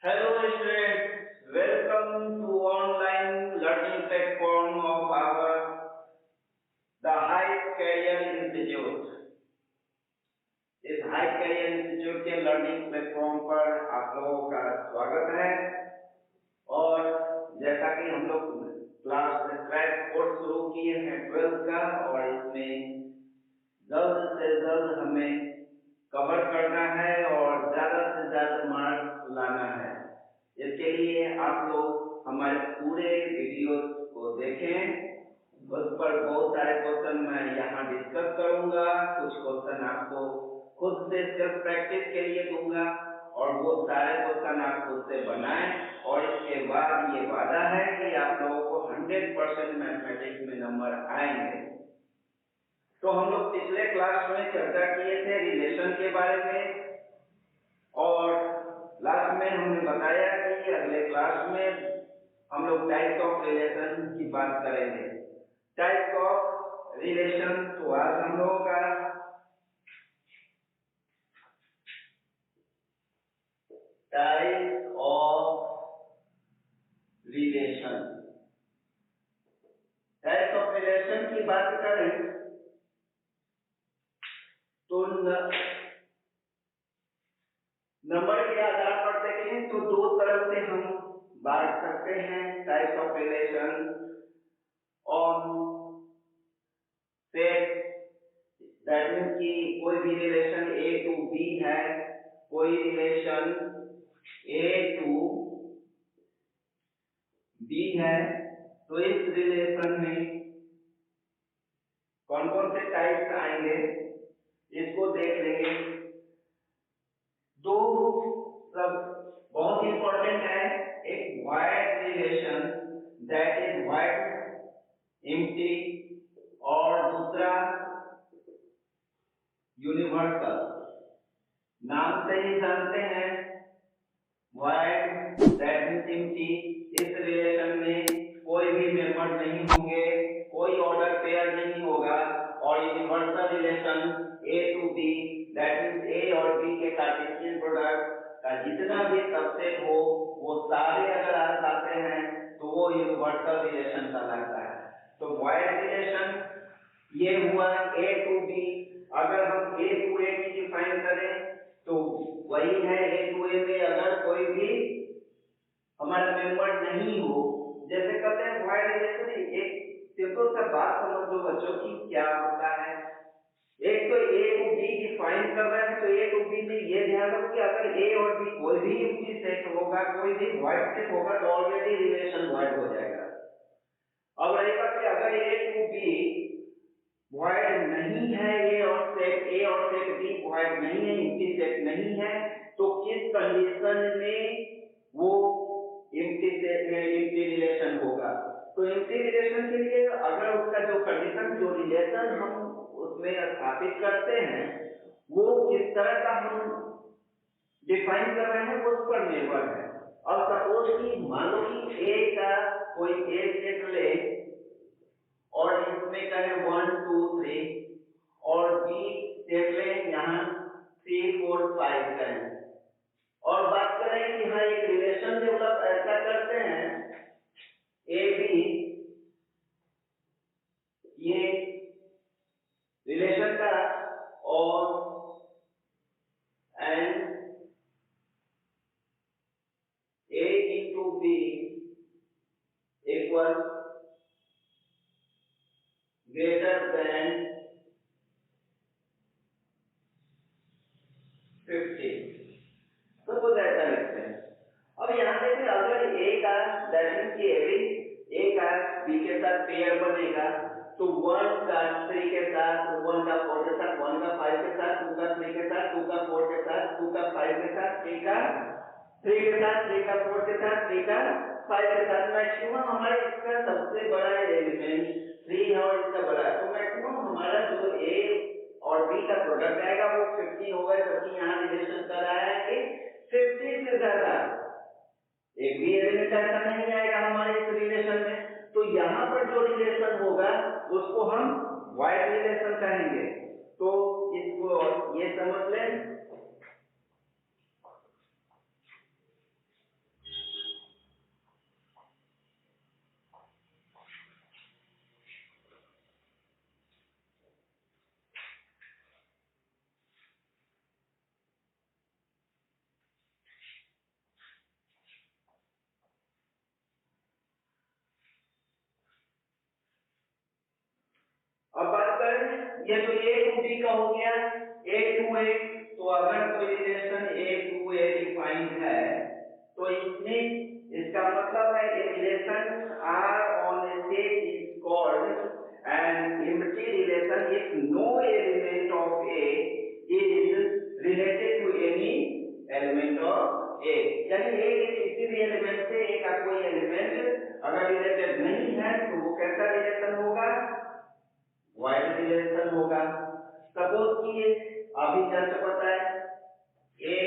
Hello students, welcome to online learning platform of our the High Career Institute। इस high career institute के learning platform पर आप लोगों का स्वागत है। और जैसा कि हम लोग क्लास क्रैश कोर्स शुरू किए हैं 12th का, और इसमें जल्द से जल्द हमें कवर करना है और ज्यादा से ज्यादा मार्क्स लाना है। इसके लिए आप लोग हमारे पूरे वीडियो को देखें। उस पर बहुत सारे क्वेश्चन मैं यहाँ डिस्कस करूंगा, कुछ क्वेश्चन आपको खुद से सेल्फ प्रैक्टिस के लिए दूंगा और वो सारे क्वेश्चन आप खुद से बनाएं। और इसके बाद ये वादा है कि आप लोगों को 100% मैथमेटिक्स में नंबर आएंगे। तो हम लोग पिछले क्लास में चर्चा किए थे रिलेशन के बारे में, और लास्ट में हमने बताया कि अगले क्लास में हम लोग टाइप्स ऑफ रिलेशन की बात करेंगे। टाइप्स ऑफ रिलेशन, तो आज हम लोगों का types of relation, types of relation की बात करें तो नंबर के आधार पर देखें तो दो तरह से हम बात करते हैं types of relation. On set, that means कि कोई भी रिलेशन ए टू बी है, कोई रिलेशन ए टू बी है, तो इस रिलेशन में कौन कौन से टाइप्स आएंगे इसको देख लेंगे। दो सब बहुत इंपॉर्टेंट है, एक wide relation that is wide empty, और दूसरा यूनिवर्सल। नाम से ही जानते हैं वाइड दैट मीन्स एम्प्टी, इस रिलेशन में कोई भी मेंबर नहीं होंगे, कोई ऑर्डर पेयर नहीं होगा। और universal relation A to B that means A और बी के कार्टेशियन प्रोडक्ट का जितना भी सबसेट हो वो सारे अगर आ जाते हैं तो वो यूनिवर्सल रिलेशन कहलाता है। तो वाइड रिलेशन ये हुआ ए टू बी। अगर हम ए टू ए की डिफाइन करें तो वही है ए टू ए में अगर कोई भी हमारा मेंबर नहीं हो, जैसे कहते हैं वाइड रिलेशन। एक सिंपल सा बात समझ लो बच्चों की क्या होता है। एक तो ए को बी डिफाइन कर रहे हैं, तो ए टू बी में ये ध्यान रखो कि अगर ए और बी कोई भी एम्प्टी सेट होगा, कोई भी वॉइड सेट होगा, तो ऑलरेडी रिलेशन वॉइड हो जाएगा। अब रही बात कि अगर ए टू बी वॉइड नहीं है, ए और सेट बी वॉइड नहीं है, एम्प्टी सेट नहीं है, तो किस कंडीशन में वो एम्प्टी सेट में एम्प्टी रिलेशन होगा। तो एम्प्टी रिलेशन के लिए अगर उसका जो कंडीशन, जो रिलेशन हम उसमें स्थापित करते हैं वो किस तरह का हम डिफाइन कर रहे हैं वो उस पर निर्भर है। अब सपोज कि मान लो कि ए का कोई ए सेट ले और इसमें कहें 1 2 3, और बी सेट ले यहाँ 3 4 5 कहें, और बात करें कि हाँ एक रिलेशन डेवलप ऐसा करते हैं ए बी, ये रिलेशन का, और and A into B equal greater than 50। Suppose ऐसा लिखते हैं। अब यहाँ देखें अगर A का दैट मीन्स कि A का B के साथ पेयर बनेगा तो 1 का 3 के साथ, 1 का 4 के साथ, 1 का 5 के साथ, 2 का 3 के साथ, 2 का 4 के साथ, 2 का 5 के साथ, 3 का 3 के साथ, 3 का 4 के साथ, 3 का 5 के साथ। मैक्सिमम हमारे इसका सबसे बड़ा एलिमेंट 3 है और इसका बड़ा है, तो मैक्सिमम हमारा जो A और B का प्रोडक्ट आएगा वो 50 होगा, क्योंकि यहाँ रिलेशन कर रहा है कि 50 से ज्यादा एक भी एलिमेंट ऐसा नहीं आएगा हमारे इस रिलेशन में। तो यहाँ पर जो रिलेशन होगा उसको हम वाइड रिलेशन कहेंगे। तो इसको ये समझ लें, ये तो A to B का हो गया, A to A। तो अगर कोई relation A to A defined है तो इसमें इसका मतलब है ये relation R on a set is called an empty relation if no element of A is related to any element of A। यानी A के किसी भी एलिमेंट से A का कोई एलिमेंट अगर रिलेटेड नहीं है तो वो कैसा रिलेशन होगा, वाइड रिलेशन होगा। सपोज कि अभी जस्ट पता है A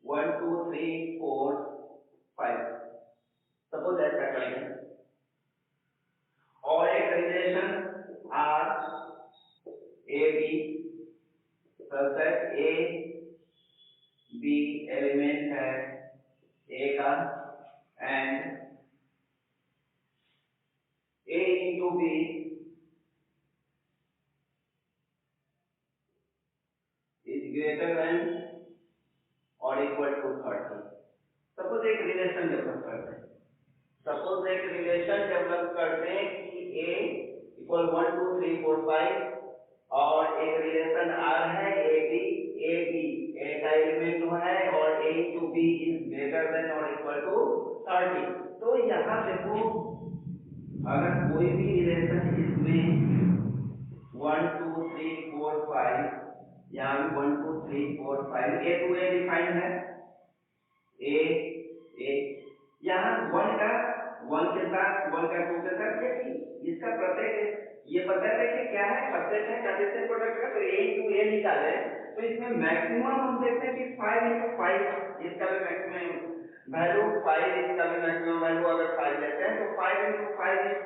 1 2 3 4 5, सपोज ऐसा कर लें, और एक relation R A B subset A B element है A का and A into B is greater than or equal to 30। Suppose एक रिलेशन डेवलप करते हैं, सपोज एक रिलेशन डेवलप करते हैं कि A इक्वल 1 2 3 4 5 और एक रिलेशन R है A B A का एलिमेंट है और A into B is greater than or equal to 30। तो यहाँ देखो अगर कोई भी रिलेशन इसमें 1 2 3 4 5, यहाँ भी 1 2 3 4 5 A to A डिफाइंड है, A यहाँ 1 का 1 के साथ 1 का 2 के साथ, लेकिन इसका प्रत्येक ये पता है कि क्या है, सबसेट है कार्टेशियन प्रोडक्ट का। तो A into A निकाले तो इसमें मैक्सिमम हम देखते हैं कि 5 into 5, इसका भी मैक्सिमम वैल्यू 5, इसका भी मैक्सिमम वैल्यू अगर 5 लेते हैं तो 5 into 5 is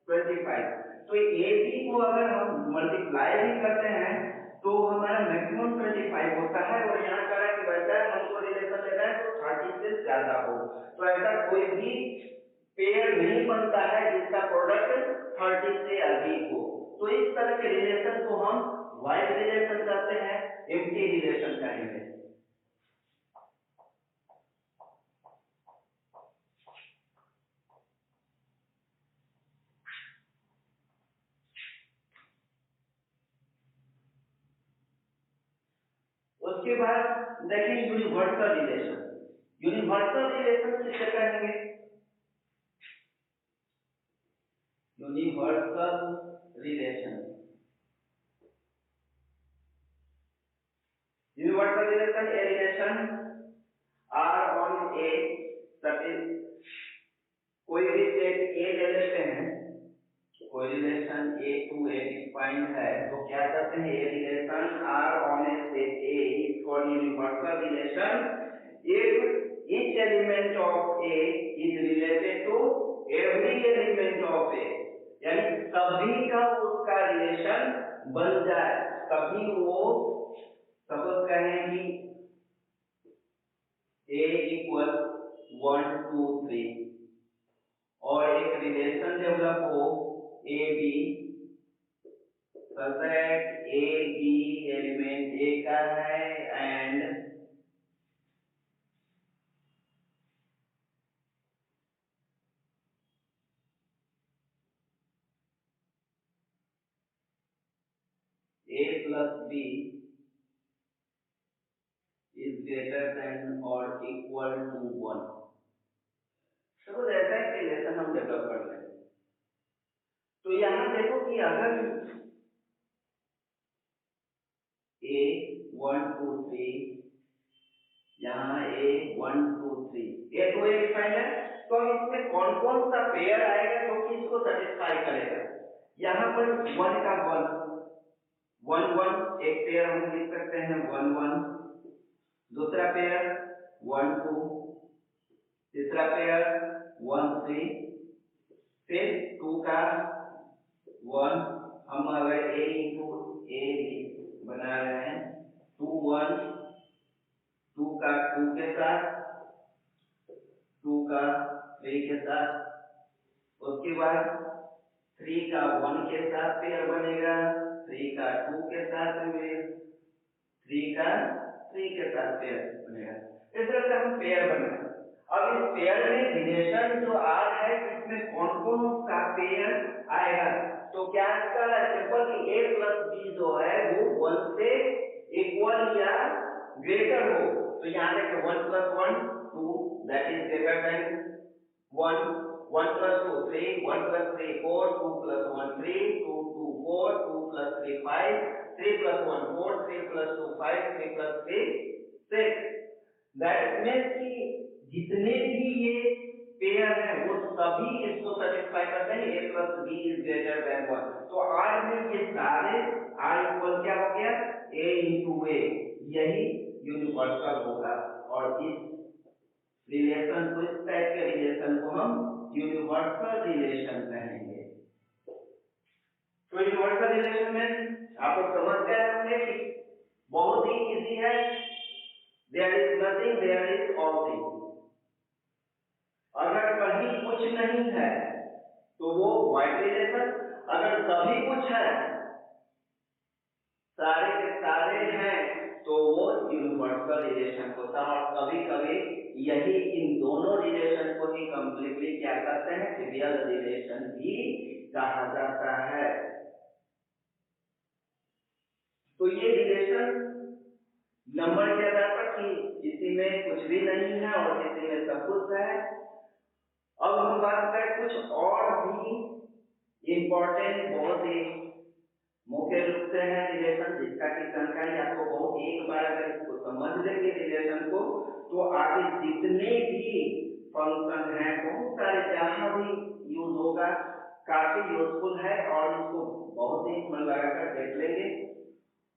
25। तो A B को अगर हम मल्टीप्लाई भी करते हैं तो हमारा मैक्सिमम 25 होता है, और यहाँ कह रहा है कि वैसा हमको रिलेशन लेना है तो 30 से ज्यादा हो। तो ऐसा कोई भी पेयर नहीं बनता है जिसका प्रोडक्ट 30 से अधिक हो। तो इस तरह के रिलेशन को हम वाइड रिलेशन कहते हैं, एम्प्टी रिलेशन कहेंगे। उसके बाद देखें यूनिवर्सल रिलेशन। यूनिवर्सल रिलेशन किसे कहेंगे, universal relation. Universal relation a relation R on A, कोई भी सेट ए ले लेते हैं, कोई relation A to A defined है तो क्या कहते हैं, A relation R on A set A is called universal relation if each element of A is related to every element of A. यानी सभी का उसका रिलेशन बन जाए, तभी वो सपोज कहें कि a इक्वल 1 2 3 और एक रिलेशन डेवलप हो A B, subset A B element A का है and a plus B is greater than और इक्वल टू 1। सपोज ऐसा एक रिलेशन हम डेवलप कर लें तो यहां देखो कि अगर a 1 2 3, यहाँ a 1 2 3 a to a defined है, तो अब इसमें कौन कौन सा पेयर आएगा जो कि इसको सेटिस्फाई करेगा। यहाँ पर 1 का 1 1 एक पेयर हम लिख सकते हैं 1 1, दूसरा पेयर 1 2, तीसरा पेयर 1 3, फिर 2 का 1, हम अगर a into a बना रहे हैं 2 1, 2 का 2 के साथ, 2 का 3 के साथ, उसके बाद 3 का 1 के साथ पेयर बनेगा, 3 का 2 के साथ पेयर, 3 का 3 के साथ पेयर बनेगा। इस तरह से हम पेयर बनाए। अब इस पेयर में रिलेशन जो R है कि इसमें कौन कौन सा पेयर आएगा। तो क्या इसका सिंपल कि a प्लस बी जो है वो 1 से इक्वल या ग्रेटर हो। तो यहाँ देखिए 1 plus 1 2 that is greater then 1, 1 plus 2 3, 1 plus 3 4, 2 plus 1 3, 2 2 4, 2 plus 3 5, 3 plus 1 4, 3 plus 2 5, 3 plus 3 6। That means कि जितने भी ये पेयर है वो सभी इसको सेटिस्फाई करते हैं a plus b is greater than 1। तो r में ये सारे r इक्वल क्या हो गया a into a, यही यूनिवर्सल होगा। और इस रिलेशन को, इस टाइप के रिलेशन को हम यूनिवर्सल रिलेशन कहेंगे। तो यूनिवर्सल रिलेशन में आप लोग समझ गए होंगे कि बहुत ही इजी है। There is nothing, there is all thing. अगर कहीं कुछ नहीं है तो वो वाइड रिलेशन, अगर सभी कुछ है, सारे के सारे हैं, तो वो यूनिवर्सल रिलेशन होता है। और कभी कभी यही इन दोनों रिलेशन को ही कंप्लीटली क्या करते हैं, रियल रिलेशन भी कहा जाता है। तो ये रिलेशन नंबर के आधार पर कि किसी में कुछ भी नहीं है और किसी में सब कुछ है। अब हम बात करें कुछ और भी इम्पोर्टेंट, बहुत ही मुख्य रूप से है रिलेशन, जिसका की जानकारी आपको बहुत, एक बार अगर इसको समझ लेंगे रिलेशन को, तो आगे जितने भी फंक्शन हैं बहुत सारे जहां भी यूज होगा, काफी यूजफुल है। और इसको बहुत ही मन लगाकर देख लेंगे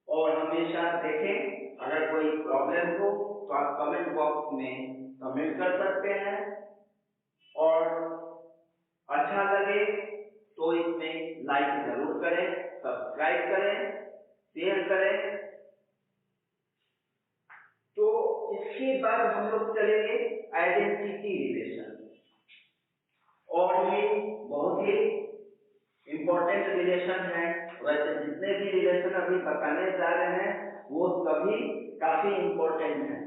और हमेशा देखें। अगर कोई प्रॉब्लम हो तो आप कमेंट बॉक्स में कमेंट कर सकते हैं, और अच्छा लगे तो इसमें लाइक जरूर करें, सब्सक्राइब करें, शेयर करें। तो इसके बाद हम लोग चलेंगे आइडेंटिटी रिलेशन, और ये बहुत ही इंपॉर्टेंट रिलेशन है। वैसे जितने भी रिलेशन अभी बताने जा रहे हैं वो सभी काफी इंपॉर्टेंट हैं।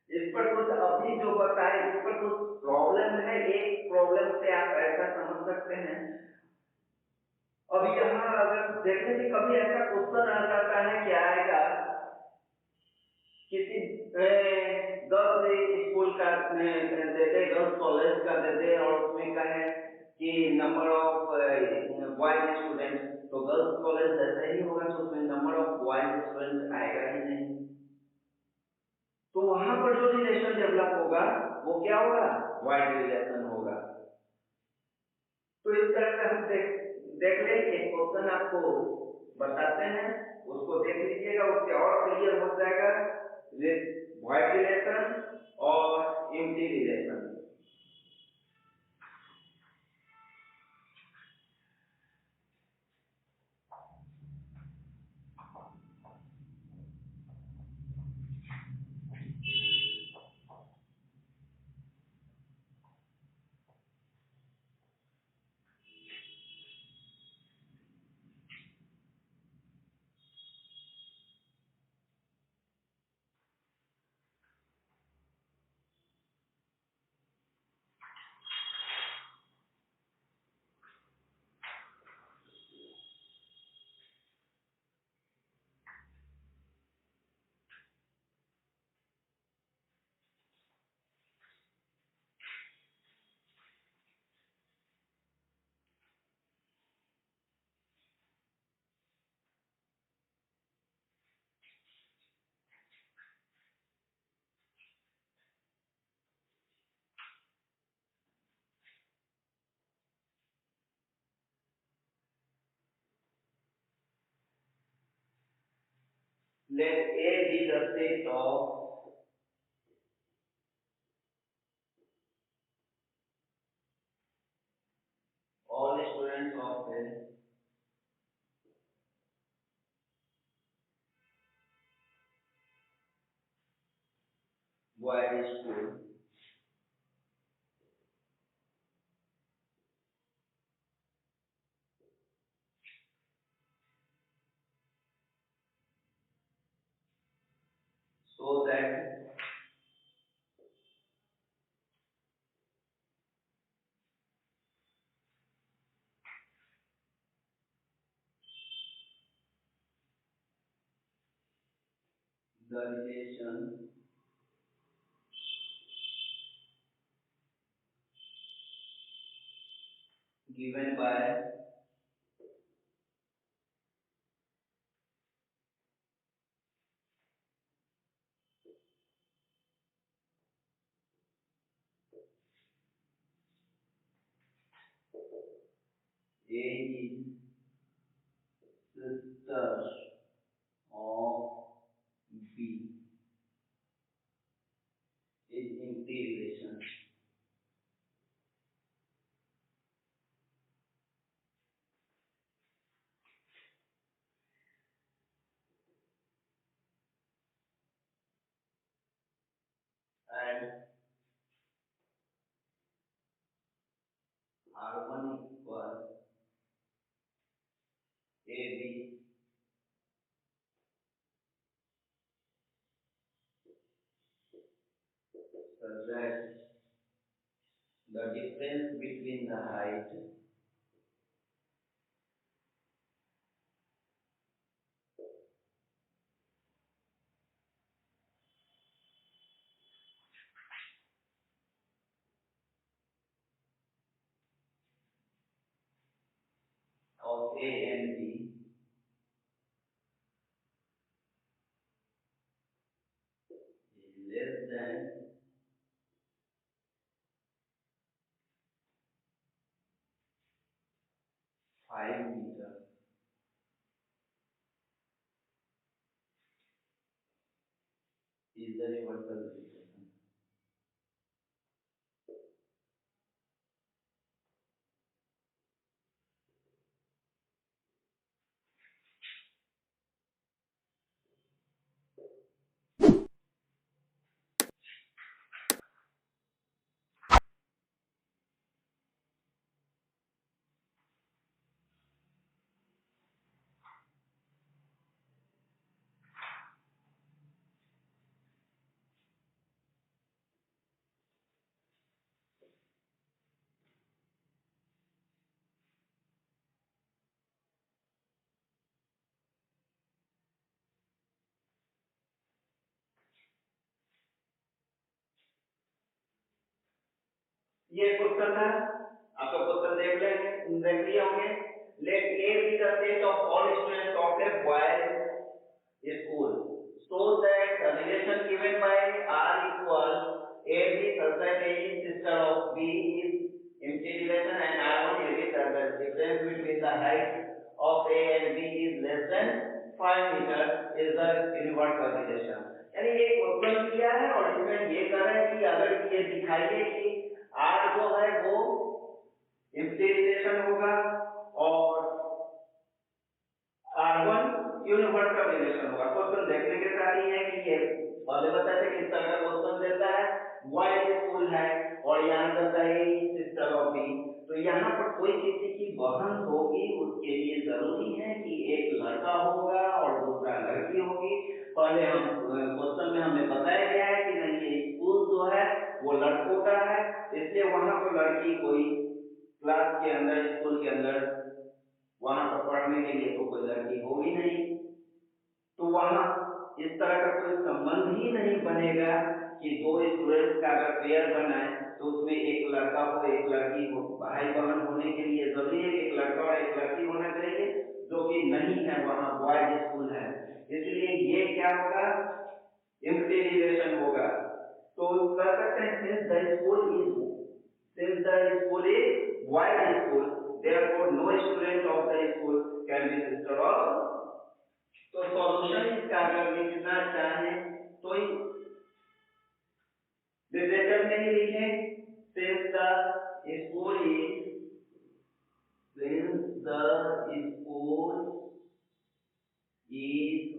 इस पर कुछ अभी जो बताए इस पर कुछ प्रॉब्लम है। एक प्रॉब्लम से आप ऐसा समझ सकते हैं, अब यहाँ अगर देखने से कभी ऐसा क्वेश्चन आ जाता है, क्या आएगा, किसी 10 स्कूल का देते, 10 कॉलेज का देते, और उसमें कहे कि नंबर ऑफ बॉयज स्टूडेंट, तो गर्ल्स कॉलेज जैसे ही होगा तो उसमें नंबर ऑफ बॉयज स्टूडेंट आएगा ही नहीं। तो वहां पर जो रिलेशन डेवलप होगा वो क्या होगा, वाइड रिलेशन होगा। तो इस तरह से हम देख लें, एक क्वेश्चन आपको बताते हैं, उसको देख लीजिएगा, उससे और क्लियर हो जाएगा वाइड रिलेशन और empty relation. Let A be the set of all students of a boys school so that the relation given by A is sister of B is empty relation. And R1 equals AB such that the difference between the height of A and B is less than 5 meters is the universal relation. ये question था, आपका question देख लिए होंगे। Let A be the set of all students of a boys school so that the relation given by R equal AB such that A is sister of B is empty relation and R1 AB that the difference between the height of A and B is less than 5 meter is the universal relation। यानी ये question किया है और इसमें ये कह रहे हैं कि अगर ये दिखाइए कि R जो है वो empty relation होगा और R1 यूनिवर्सल रिलेशन होगा। क्वेश्चन देखने के साथ ही है कि ये पहले बताया था कि इस तरह का क्वेश्चन देता है, बॉयज स्कूल है और यहाँ कहता है सिस्टर ऑफ बी, तो यहाँ पर कोई किसी की बहन होगी, उसके लिए जरूरी है कि एक लड़का होगा और दूसरा लड़की होगी। पहले हम क्वेश्चन में हमें बताया गया है कि नहीं ये स्कूल जो है वो लड़कों का है, इसलिए वहां पर लड़की कोई क्लास के अंदर स्कूल के अंदर वहां पर पढ़ने के लिए तो कोई लड़की होगी नहीं, तो वहां इस तरह का कोई संबंध ही नहीं बनेगा कि दो स्टूडेंट्स का अगर पेयर बनाए तो उसमें एक लड़का हो एक लड़की हो। भाई बहन होने के लिए जरूरी है कि एक लड़का और एक लड़की होना चाहिए, जो कि नहीं है, वहां बॉयज स्कूल है, इसलिए ये क्या होगा, एम्प्टी रिलेशन होगा। तो कह सकते हैं since the school is boys school therefore no student of the school can be sister of। तो सॉल्यूशन इसका अगर लिखना चाहें तो लिटरेचर में ही लिखें, since the school is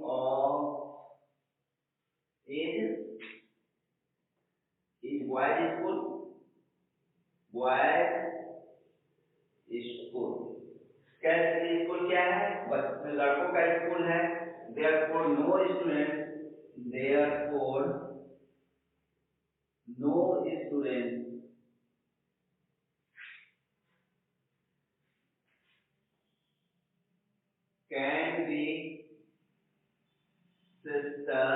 of is boys school कैसे स्कूल क्या है, बस लड़कों का स्कूल है, therefore no student can be sister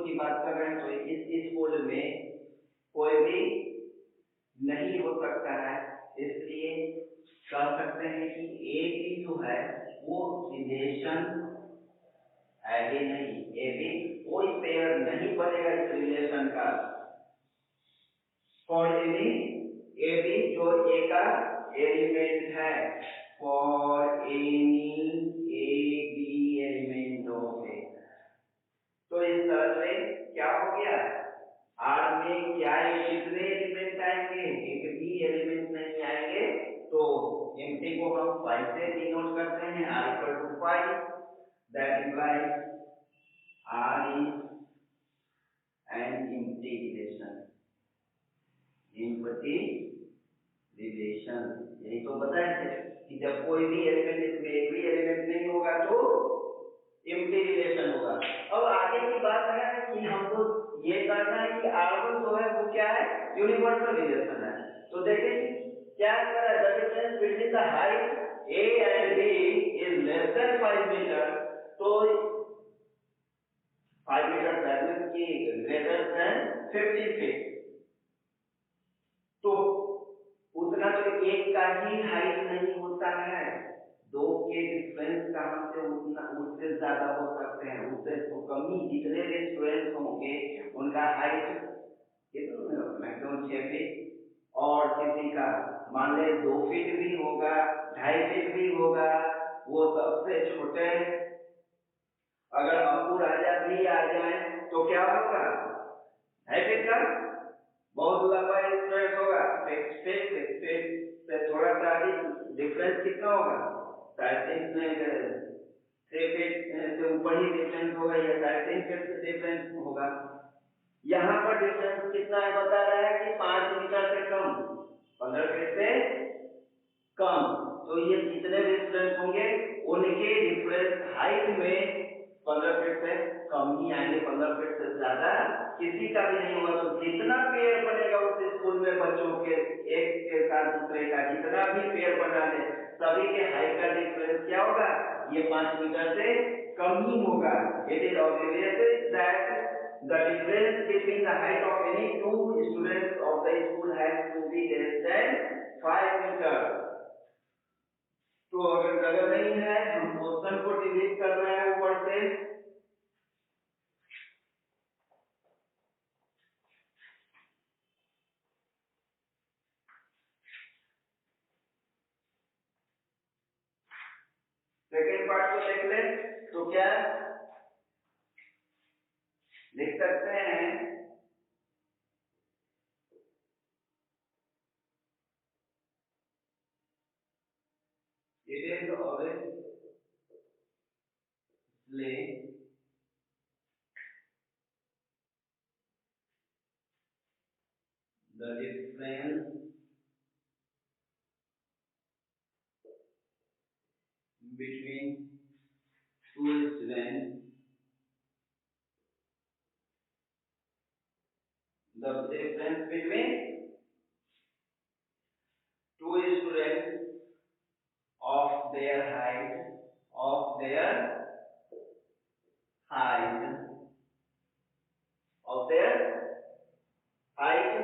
की बात कर रहे हैं, तो इस स्कूल में कोई भी नहीं हो सकता है, इसलिए कह सकते हैं कि ए बी जो है वो रिलेशन है ही नहीं, ए बी कोई पेयर नहीं बनेगा इस रिलेशन का। फॉर एनी ए बी जो ए का एलिमेंट है, for any A B element of A. तो इस तरह से क्या हो गया, आर में क्या कितने एलिमेंट आएंगे, एक भी एलिमेंट नहीं आएंगे, तो एम्प्टी को हम 5 से डिनोट करते हैं, r equal to 5, that implies r is an empty relation. Empty relation यही तो बताए थे कि जब कोई भी एलिमेंट, इसमें एक भी एलिमेंट नहीं होगा तो एम्प्टी रिलेशन होगा। अब आगे की बात है कि हमको ये करना है कि R1 जो है वो क्या है, यूनिवर्सल रिलेशन है। तो देखिए क्या कर रहा है, the difference between the height A and B is less than 5 metre, तो 5 मीटर दैट मींस कि ग्रेटर देन 50 फीट। तो उतना तो एक का ही हाइट नहीं होता है, दो के डिफरेंस कहां से उतना, उससे ज्यादा हो सकते हैं, उससे तो कम ही। जितने भी स्टूडेंट्स होंगे उनका हाइट कितना मैक्सिमम 6 फीट, और किसी का मान ले 2 फीट भी होगा, 2.5 फीट भी होगा, वो सबसे छोटे। अगर अप्पू राजा भी आ जाए तो क्या होगा, 2.5 फीट का बहुत लंबा स्टूडेंट होगा, 6 फीट से थोड़ा सा अधिक डिफरेंस कितना होगा, 3 फीट से ऊपर ही डिफरेंस होगा, या 3.5 फीट से डिफरेंस होगा। यहाँ पर डिफरेंस कितना है बता रहा है कि 5 मीटर से कम, 15 फीट से कम। तो ये जितने भी स्टूडेंट होंगे उनके डिफरेंस हाइट में 15 फीट से कम ही आएंगे, 15 फीट से ज्यादा किसी का भी नहीं होगा। तो जितना पेयर बनेगा उस स्कूल में बच्चों के, एक के साथ दूसरे का जितना भी पेयर बना ले, सभी के हाइट का डिफरेंस क्या होगा, ये 5 मीटर से कम ही होगा। It is obvious that the difference between the height of any two students of the school has to be less than 5 meters. तो अगर जगह नहीं है, हम क्वेश्चन को डिलीट कर रहे हैं ऊपर से। सेकेंड पार्ट को देख ले, तो क्या लिख सकते हैं, it is obviously the difference between two students, the difference between two students of their height, of their height, of their height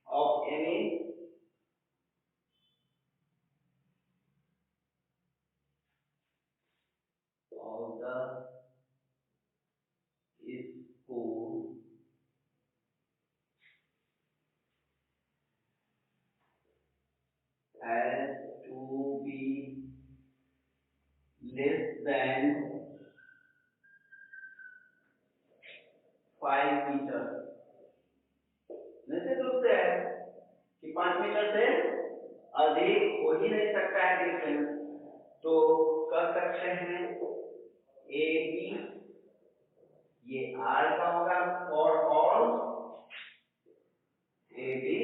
of any of the school has to be less than 5 metre. निश्चित रूप से है कि 5 metre से अधिक हो ही नहीं सकता है डिफरेंस। तो कर सकते हैं ए बी, ये आर का होगा फॉर ऑल ए बी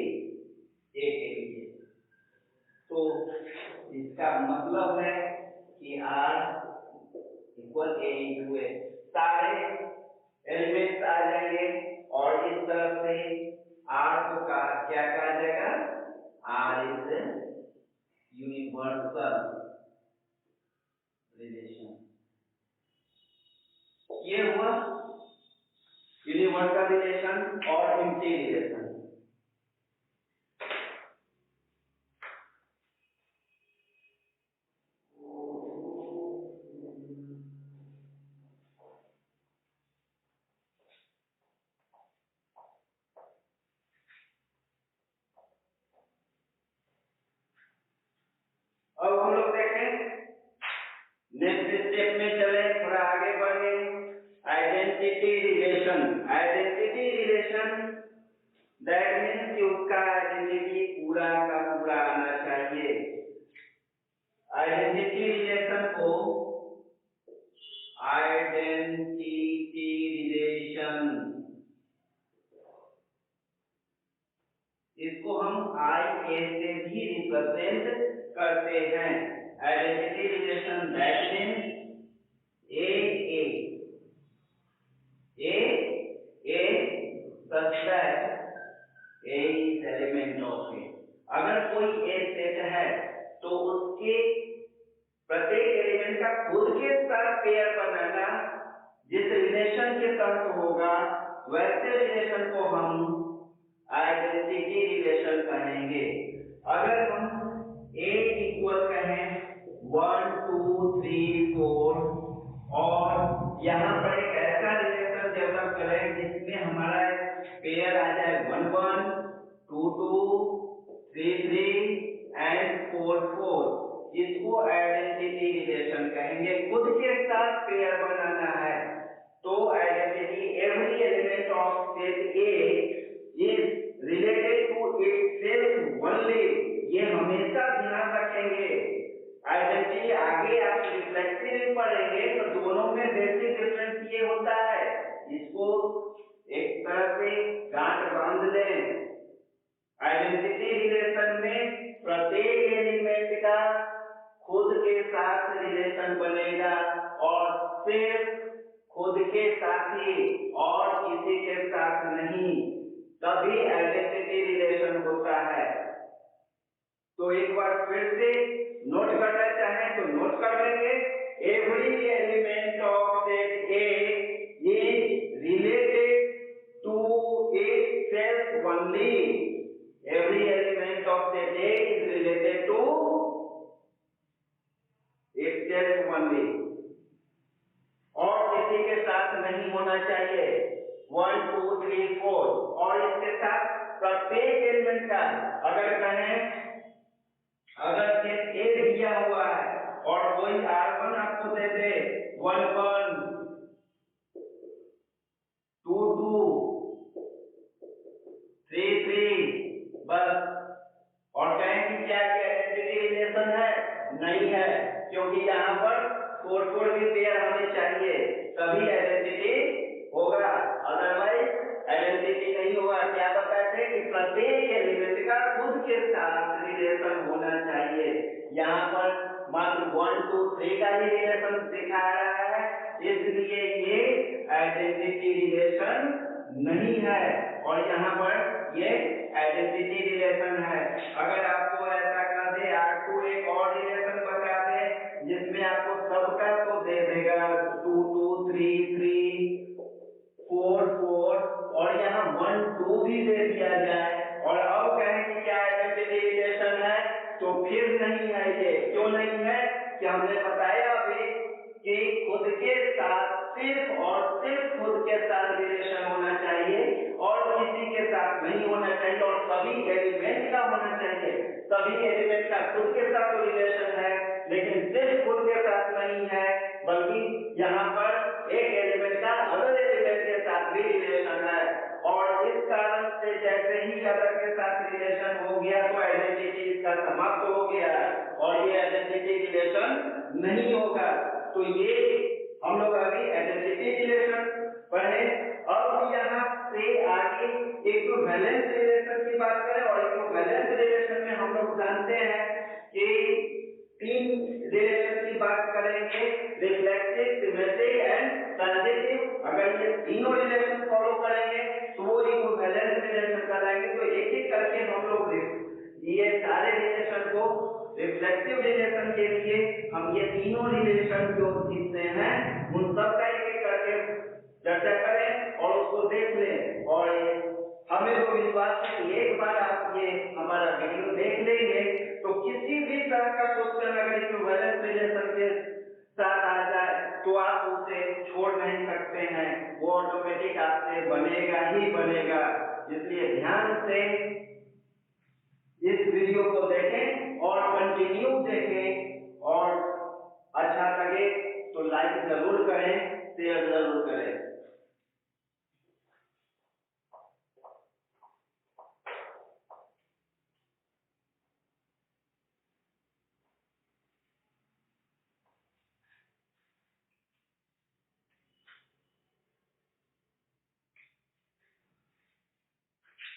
ए के लिए। तो इसका मतलब है कि आर इक्वल ए इंटू ए, सारे एलिमेंट्स आ जाएंगे, और इस तरफ से आर को क्या कहा जाएगा, आर इज यूनिवर्सल रिलेशन। ये हुआ यूनिवर्सल रिलेशन और एम्प्टी रिलेशन। अब हम लोग देखें, नेक्स्ट स्टेप में चले, थोड़ा आगे बढ़े। Identity relation. Identity relation that means कि उसका आइडेंटिटी पूरा का पूरा आना चाहिए। आइडेंटिटी रिलेशन को आइडेंटिटी रिलेशन, इसको हम आई ए से भी रिप्रेजेंट करते हैं। Identity relation that means such that A is element of A। अगर कोई A सेट है तो उसके प्रत्येक एलिमेंट का खुद के साथ पेयर बनाना जिस रिलेशन के तहत होगा, वैसे रिलेशन को हम आइडेंटिटी रिलेशन कहेंगे। अगर हम A इक्वल कहें 1 2 3 4 और यहाँ पर एक ऐसा रिलेशन डेवलप करें जिसमें हमारा पेयर आ जाए 1 1 2 2 3 3 एंड 4 4, इसको आइडेंटिटी रिलेशन कहेंगे। खुद के साथ पेयर बनाना है तो identity every element of set A is related to itself only, ये हमेशा ध्यान रखेंगे। आइडेंटिटी आगे आप रिफ्लेक्सिव पढ़ेंगे तो दोनों में बेसिक डिफरेंस ये होता है, इसको एक तरह से गांठ बांध लें। आइडेंटिटी रिलेशन में प्रत्येक एलिमेंट का खुद के साथ रिलेशन बनेगा और सिर्फ खुद के साथ ही और किसी के साथ नहीं, तभी आइडेंटिटी रिलेशन होता है। तो एक बार फिर से नोट करना चाहें तो नोट कर लेंगे। Every element of set A is related to itself only। Every element of set A is related to itself only और किसी के साथ नहीं होना चाहिए। 1 2 3 4 और इसके साथ प्रत्येक एलिमेंट का अगर कहें, अगर सेट ए दिया हुआ है और कोई R1 आपको दे दे 1 1 2 2 3 3 बस, और कहें कि क्या ये आइडेंटिटी रिलेशन है? नहीं है, क्योंकि यहाँ पर 4 4 की पेयर हमें चाहिए तभी आइडेंटिटी होगा, अदरवाइज आइडेंटिटी नहीं होगा। क्या बताए थे कि प्रत्येक एलिमेंट का खुद के साथ रिलेशन होना चाहिए। यहाँ पर मात्र 1 2 3 का ही रिलेशन दिखा रहा है, इसलिए ये आइडेंटिटी रिलेशन नहीं है और यहाँ पर ये आइडेंटिटी रिलेशन है। अगर आपको ऐसा कर दे R2 एक और रिलेशन बता दे जिसमें आपको सबका तो दे देगा 2 2 3 3 4 4 और यहाँ 1 2 भी दे दिया जाए और अब कहें कि क्या आइडेंटिटी रिलेशन है, तो फिर नहीं है। ये क्यों नहीं है कि हमने बताया अभी कि खुद के साथ सिर्फ और सिर्फ खुद के साथ रिलेशन होना चाहिए और किसी के साथ नहीं होना चाहिए और सभी एलिमेंट का होना चाहिए। सभी एलिमेंट का खुद के साथ तो रिलेशन है लेकिन सिर्फ खुद के साथ नहीं है, बल्कि यहाँ पर एक एलिमेंट का अदर एलिमेंट के साथ भी रिलेशन है और इस कारण से जैसे ही अदर के साथ रिलेशन हो गया तो आइडेंटिटी इसका समाप्त हो गया और ये आइडेंटिटी रिलेशन नहीं होगा। तो ये हम लोग अभी आइडेंटिटी रिलेशन पढ़े। अब यहाँ से आगे इक्विवेलेंस रिलेशन की बात करें और इक्विवेलेंस रिलेशन में हम लोग जानते हैं कि 3 रिलेशन की बात करेंगे, रिफ्लेक्सिव, सिमेट्रिक एंड ट्रांजिटिव। अगर ये तीनों रिलेशन फॉलो करेंगे तो वो इक्विवेलेंस रिलेशन कहलाएंगे। तो एक एक करके हम लोग ये सारे रिलेशन को रिफ्लेक्सिव रिलेशन के लिए हम ये तीनों रिलेशन जो जितने हैं उन सब का एक एक करके चर्चा करें और उसको देख लें। वीडियो देख लेंगे तो किसी भी तरह का क्वेश्चन अगर इक्विवेलेंस रिलेशन के साथ आ जाए तो आप उसे छोड़ नहीं सकते हैं, वो ऑटोमेटिक आपसे बनेगा ही बनेगा। इसलिए ध्यान से इस वीडियो को देखें और कंटिन्यू देखें, और अच्छा लगे तो लाइक जरूर करें, शेयर जरूर करें।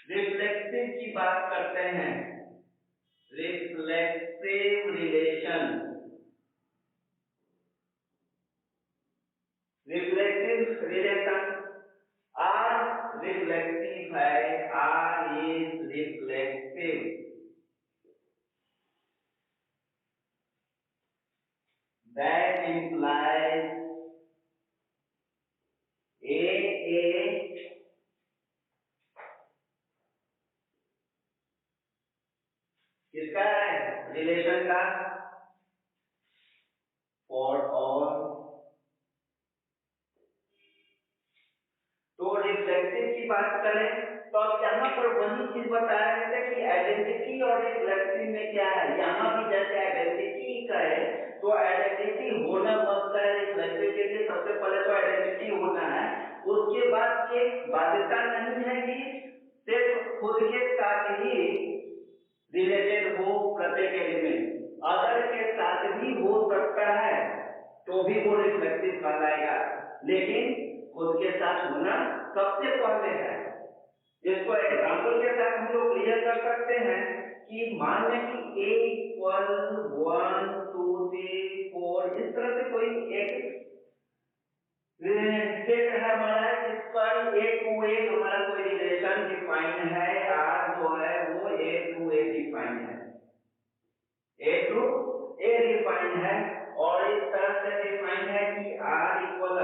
रिफ्लेक्सिव की बात करते हैं। Reflexive relation, reflexive relation R reflexive है, R is reflexive. That implies a किसका है रिलेशन का, फॉर ऑल। तो रिफ्लेक्सिव की बात करें तो अब यहाँ पर वही चीज बता रहे थे कि आइडेंटिटी और रिफ्लेक्सिव में क्या है। यहाँ भी जैसे आइडेंटिटी का है तो आइडेंटिटी होना मस्ट है, रिफ्लेक्सिव के लिए सबसे पहले तो आइडेंटिटी होना है। उसके बाद ये बाध्यता नहीं है कि सिर्फ खुद के साथ ही रिलेटेड हो प्रत्येक एलिमेंट, अदर के साथ भी हो सकता है तो भी वो रिफ्लेक्सिव कहलाएगा, लेकिन खुद के साथ होना सबसे पहले है। इसको एग्जाम्पल के साथ हम लोग क्लियर कर सकते हैं कि मान लें कि a इक्वल 1 2 3 4 इस तरह से कोई एक सेट है हमारा, जिस पर a टू a हमारा कोई रिलेशन डिफाइन है, r जो है वो a टू a डिफाइन है, a टू a डिफाइन है, और इस तरह से डिफाइन है कि r इक्वल,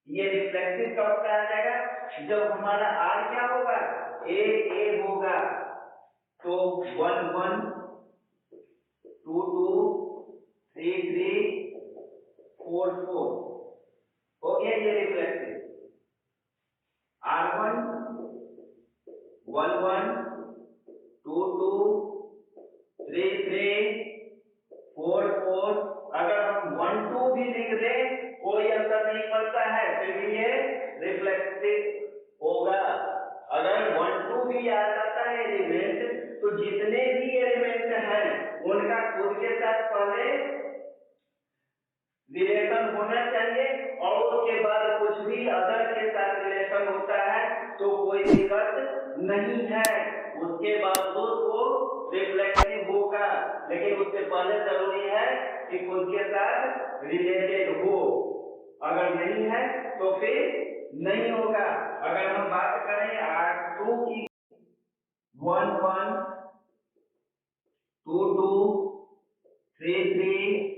ये रिफ्लेक्सिव कब कहा जाएगा, जब हमारा r क्या होगा, a होगा, तो 1 1 2 2 3 3 4 4 हो गया ये रिफ्लेक्सिव। r1 1 1 2 2 3 3 4 4, अगर हम 1 2 भी लिख दें कोई असर नहीं पड़ता है, फिर भी ये रिफ्लेक्सिव होगा। अगर 1 2 भी आ जाता है एलिमेंट तो जितने भी एलिमेंट हैं उनका खुद के साथ पहले रिलेशन होना चाहिए, और उसके बाद कुछ भी अदर के साथ रिलेशन होता है तो कोई दिक्कत नहीं है, उसके बावजूद वो रिफ्लेक्सिव होगा, लेकिन उससे पहले जरूरी है कि खुद के साथ रिलेटेड हो, अगर नहीं है तो फिर नहीं होगा। अगर हम बात करें R2 की, 1 1 2 2 3 3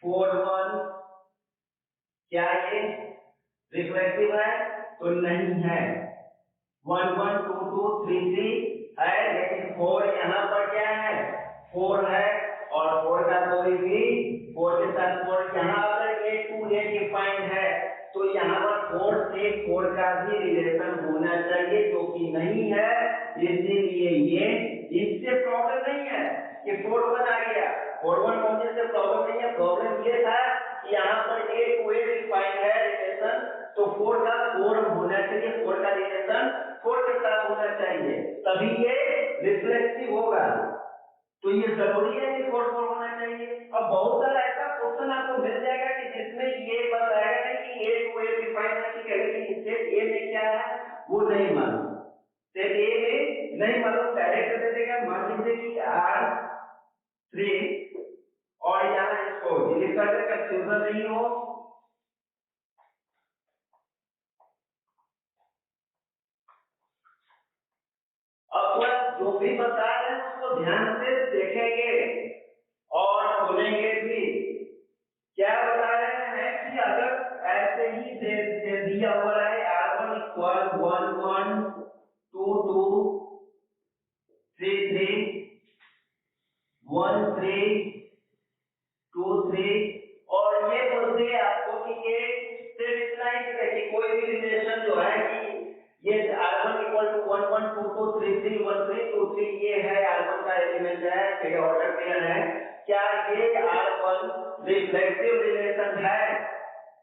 4 1, क्या ये रिफ्लेक्सिव है, तो नहीं है। 1 1 2 2 3 3 है, लेकिन 4 यहाँ पर क्या है, 4 है, और 4 का कोई भी 4 के साथ 4 यहाँ अगर a टू a डिफाइंड है तो यहाँ पर 4 से 4 का भी रिलेशन होना चाहिए, जो कि नहीं है, इसीलिए ये इससे प्रॉब्लम नहीं है कि 4 1 आ गया, 4 1 होने से प्रॉब्लम नहीं है। प्रॉब्लम ये था कि यहाँ पर a टू a डिफाइंड है रिलेशन, तो 4 का 4 होना चाहिए, 4 का रिलेशन 4 के साथ होना चाहिए, तभी ये रिफ्लेक्सिव होगा। तो ये जरूरी है कि 4 4 होना चाहिए। अब बहुत सारा ऐसा क्वेश्चन आपको मिल जाएगा कि जिसमें ये बताएगा नहीं कि a टू a डिफाइन है, ठीक है, लेकिन सेट a में क्या है वो नहीं मालूम, सेट a में नहीं मालूम, डायरेक्ट दे देगा। मान लीजिए कि R3 और यहाँ इसको डिलीट कर दे, कंफ्यूजन नहीं हो। अब जो भी बता रहे हैं उसको ध्यान से देखेंगे और सुनेंगे भी। क्या बता रहे हैं कि अगर ऐसे ही दे दिया हुआ है R1 इक्वल 1 1 2 2 3 3 1 3 2 3 ये है R1 का एलिमेंट है, फिर ऑर्डर पेयर है। क्या ये R1 रिफ्लेक्सिव रिलेशन है?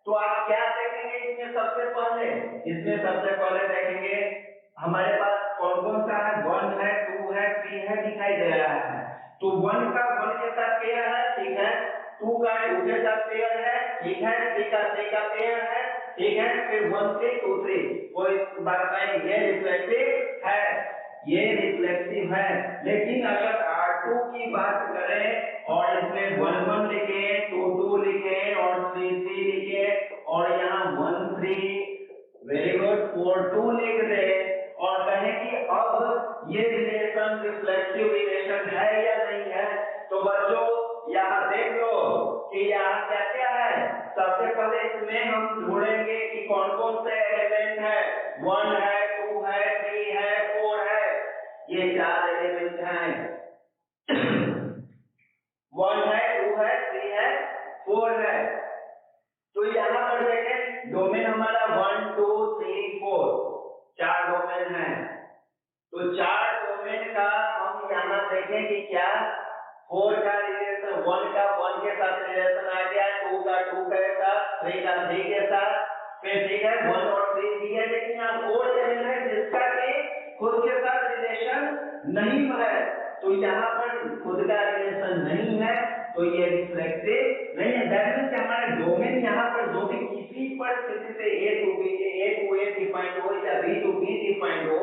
तो आप क्या देखेंगे इसमें सबसे पहले? इसमें सबसे पहले देखेंगे हमारे पास कौन कौन सा है, 1 है, 2 है, 3 है, दिखाई दे रहा है। तो 1 का 1 के साथ पेयर है, ठीक है। 2 का 2 के साथ पेयर है, ठीक है। 3 का 3 का पेयर है, ठीक है। फिर 1 3 2 3 कोई बात नहीं, ये रिफ्लेक्टिव है, ये रिफ्लेक्टिव है। लेकिन अगर R2 की बात करें और इसमें 1 1 लिखे, 2 2 लिखे और 3 3 लिखे और यहाँ 1 3 वेरी गुड 4 2 लिख दे और कहें कि अब ये रिलेशन रिफ्लेक्टिव रिलेशन है या नहीं है, तो बच्चों यहाँ देख लो कि यहाँ क्या क्या है। सबसे पहले इसमें हम ढूंढेंगे कि कौन कौन से एलिमेंट है। 1 है, 2 है, 3 है, 4 है, ये 4 एलिमेंट हैं। 1 है, 2 है, 3 है, 4 है। तो यहाँ पर देखें डोमेन हमारा 1 2 3 4 4 डोमेन है। तो 4 डोमेन का हम यहाँ देखें कि क्या 4 का रिलेशन 1 का 1 के साथ रिलेशन आ गया, 2 का 2 के साथ, 3 का 3 के साथ, फिर ठीक है 1 और 3 भी है। लेकिन यहाँ 4 एलिमेंट है जिसका कि खुद के साथ रिलेशन नहीं है। तो यहाँ पर खुद का रिलेशन नहीं है तो ये रिफ्लेक्टिव नहीं है। दैट मींस हमारे डोमेन यहाँ पर जो भी किसी परिस्थिति से A to A डिफाइंड हो या B to B डिफाइंड हो,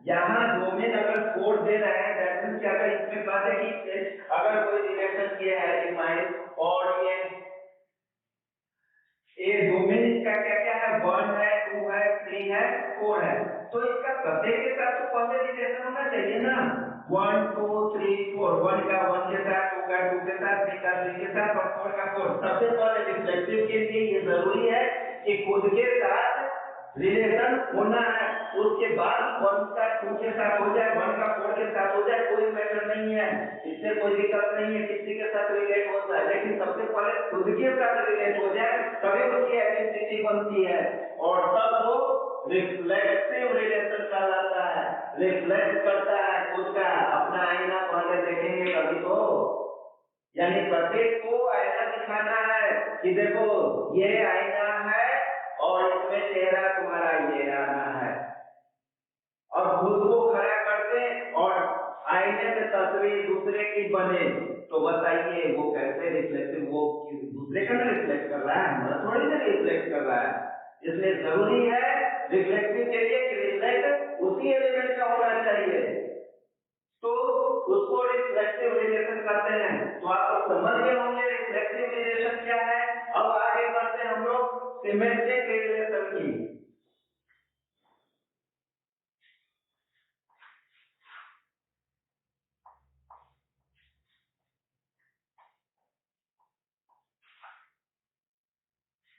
यहाँ डोमेन अगर 4 दे रहे हैं, दैट मींस कि अगर इसमें बात है कि अगर कोई रिलेशन ये है डिफाइंड और ये डोमेन इसका क्या क्या है, 1 है, 2 है, 3 है, 4 है, तो इसका प्रत्येक के साथ तो पहले रिलेशन होना चाहिए ना। 1 2 3 4 1 का 1 के साथ, 2 का 2 के साथ, 3 का 3 के साथ और 4 का 4। सबसे पहले रिफ्लेक्टिव के लिए ये जरूरी है कि खुद के साथ रिलेशन होना है। उसके बाद 1 का 2 के साथ हो जाए, 1 का 4 के साथ हो जाए, कोई मैटर नहीं है, इससे कोई दिक्कत नहीं है, किसी के साथ रिलेट होता है। लेकिन सबसे पहले खुद के साथ रिलेट हो जाए तभी उसकी आइडेंटिटी बनती है और तब वो रिफ्लेक्टिव रिलेशन कहलाता है। रिफ्लेक्ट करता है खुद का, अपना आईना पहले देखेंगे कभी तो, यानी प्रत्येक को आईना दिखाना है कि देखो ये आईना है और इसमें चेहरा तुम्हारा ये आना है। और खुद को खड़ा करते और आईने में तस्वीर दूसरे की बने, तो बताइए वो कैसे रिफ्लेक्टिव, वो दूसरे का ना रिफ्लेक्ट कर रहा है, हमारा थोड़ी ना रिफ्लेक्ट कर रहा है। इसलिए जरूरी है रिफ्लेक्टिव के लिए कि रिफ्लेक्ट उसी एलिमेंट का होना चाहिए, तो उसको रिफ्लेक्टिव रिलेशन कहते हैं। तो आप लोग समझ गए होंगे रिफ्लेक्टिव रिलेशन क्या है। अब आगे बढ़ते हैं हम लोग सिमेट्रिक रिलेशन की।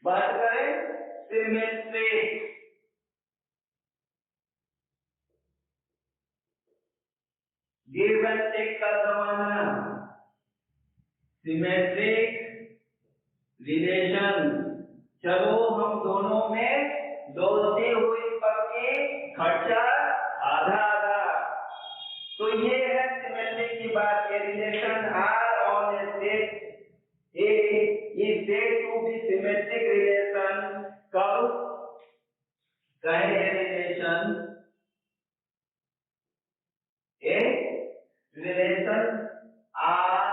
बात करें सिमेट्रिक, गिव एंड टेक का जमाना, सिमेट्रिक रिलेशन। चलो हम दोनों में दोस्ती हुई पक्की, खर्चा आधा आधा। तो ये है सिमेट्रिक की बात। ये relation R on a set A is said to be symmetric relation। कब कहे relation A relation R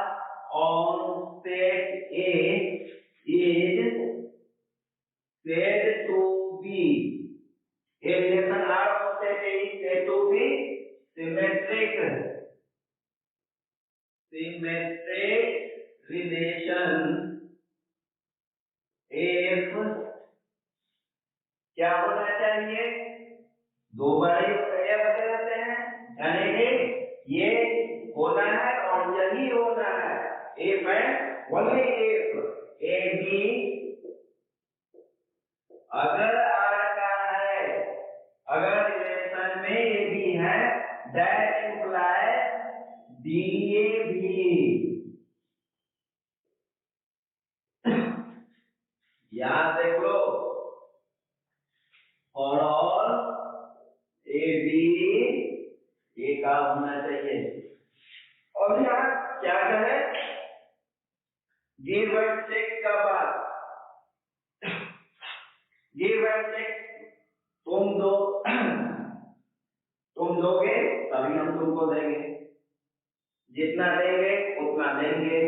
on set A is said to be, a relation R on set A is said to be symmetric relation if क्या होना चाहिए, दो बार ये बचे रहते हैं, यानी कि ये होना है और यही होना है। if and only if A B अगर R का है, अगर रिलेशन में A B है, that implies DA भी। याद देख लो, for all AB अब यहाँ क्या है, गिव एंड टेक का बात, गिव एंड टेक, तुम दोगे तभी हम तुमको देंगे, जितना देंगे उतना देंगे,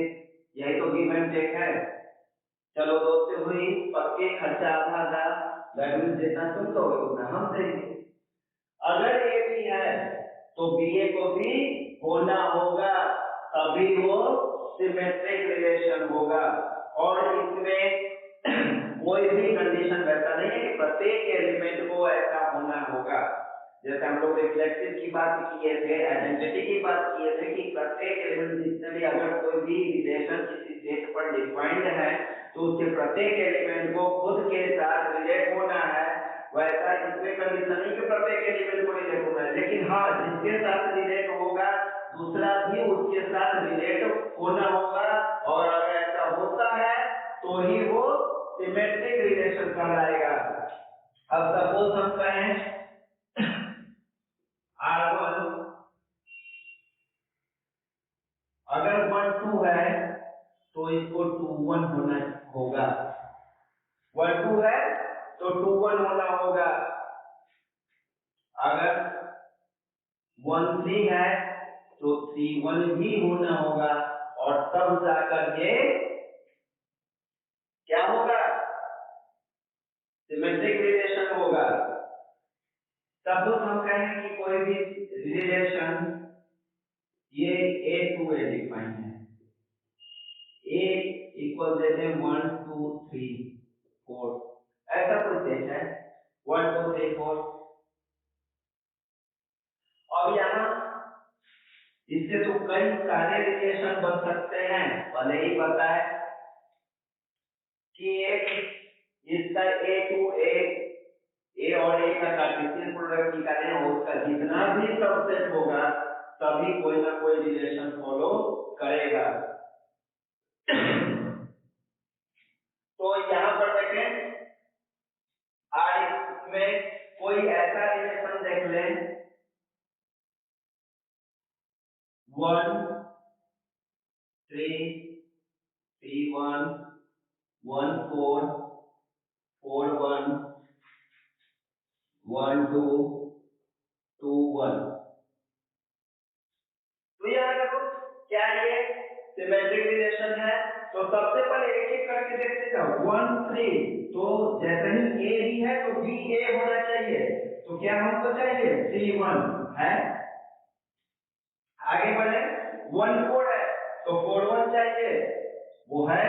यही तो गिव एंड टेक है। चलो दोस्ती हुई, पक्के खर्चा आधा आधा, दैट जितना तुम दोगे उतना हम देंगे। अगर ए भी है तो बी ए को भी होना होगा, तभी वो सिमेट्रिक रिलेशन होगा। और इसमें कोई भी कंडीशन वैसा नहीं है कि प्रत्येक एलिमेंट को ऐसा होना होगा। जैसे हम लोग रिफ्लेक्सिव की बात किए थे, आइडेंटिटी की बात किए थे कि प्रत्येक एलिमेंट जितने भी, अगर कोई भी रिलेशन किसी सेट पर डिफाइंड है तो उसके प्रत्येक एलिमेंट को खुद के साथ रिलेट होना है। वैसा इसमें कंडीशन नहीं कि प्रत्येक एलिमेंट को रिलेट होना है, लेकिन हाँ जिसके साथ रिलेट होगा दूसरा भी उसके साथ रिलेट होना होगा। और अगर ऐसा होता है तो ही वो सिमेट्रिक रिलेशन कहलाएगा। अब सपोज हम कहें R1 अगर 1 2 है तो इसको 2 1 होना होगा, 1 2 है तो 2 1 होना होगा। अगर 1 3 है तो 3 1 भी होना होगा, और तब जाकर ये क्या होगा, सिमेट्रिक रिलेशन होगा। सपोज हम कहें कि कोई भी रिलेशन ये A to A डिफाइन है, A इक्वल देते हैं 1 2 3 4, ऐसा कुछ देता है 1 2 3 4। अब यहाँ इससे तो कई सारे रिलेशन बन सकते हैं, भले ही पता है कि एक इसका A to A और A का कार्टेशियन प्रोडक्ट निकालें और उसका जितना भी सबसेट होगा तभी कोई ना कोई रिलेशन फॉलो करेगा। तो यहाँ पर देखें R में कोई ऐसा रिलेशन देख लें 1 3 3 1 1 4 4 1 1 2 2 1। तो यहाँ देखो क्या ये सिमेट्रिक रिलेशन है। तो सबसे पहले एक एक करके देखते जाओ। 1 3 तो जैसे ही A भी है तो B A होना चाहिए, तो क्या हमको चाहिए 3 1 है। आगे बढ़े 1 4 है तो 4 1 चाहिए, वो है।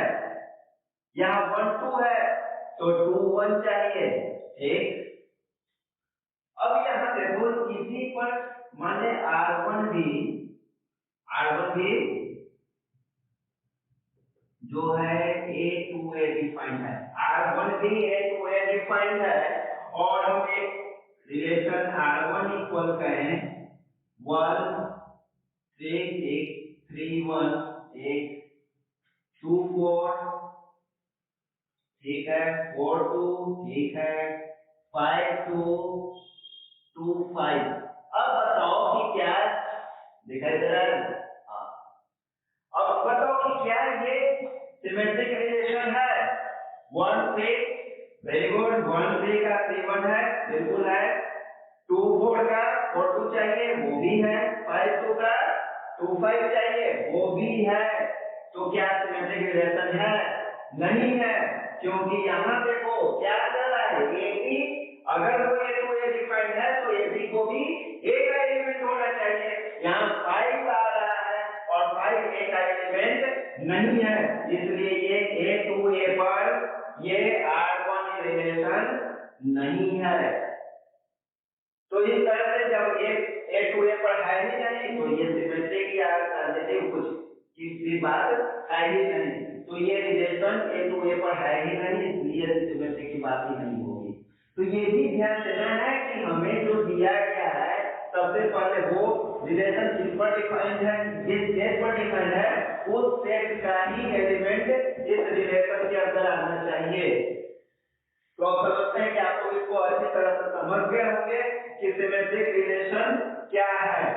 यहाँ 1 2 है तो 2 1 चाहिए, ठीक। अब यहाँ देखो इसी पर माने R1 भी जो है A to A डिफाइंड है, R1 भी A to A डिफाइंड है। और हम एक रिलेशन R1 इक्वल कहें 1 3 1 1 2 4, ठीक है, 4 2, ठीक है, 5 2 2 5। अब बताओ कि क्या दिखाई दे रहा है? हाँ, अब बताओ कि क्या ये सिमेट्रिक रिलेशन है? 1 3, वेरी गुड, 1 3 का 3 1 है, बिल्कुल है। 2 4 का 4 2 चाहिए, वो भी है। 5 2 का 2 5 चाहिए, वो भी है। तो क्या सिमेट्रिक रिलेशन है? नहीं है, क्योंकि यहाँ देखो क्या चल रहा है, ए बी, अगर वो ए टू ए डिफाइंड है तो ए बी को भी ए का एलिमेंट होना चाहिए। यहाँ 5 आ रहा है और 5 ए का एलिमेंट नहीं है, इसलिए ये ए टू ए पर ये R1 रिलेशन नहीं है। तो इस तरह से जब ए टू ए पर है ही नहीं तो ये सिमेट्रिक या ट्रांजिटिव कुछ किसी बात है ही नहीं, तो ये रिलेशन ए टू ए पर है ही नहीं, इसलिए सिमेट्रिक की बात ही नहीं होगी। तो ये भी ध्यान देना है कि हमें जो दिया गया है सबसे पहले वो रिलेशन किस पर डिफाइंड है, जिस सेट पर डिफाइंड है उस सेट का ही एलिमेंट इस रिलेशन के अंदर आना चाहिए। तो आप समझते हैं कि आप लोग इसको अच्छी तरह से समझ गए होंगे कि सिमेट्रिक रिलेशन क्या है।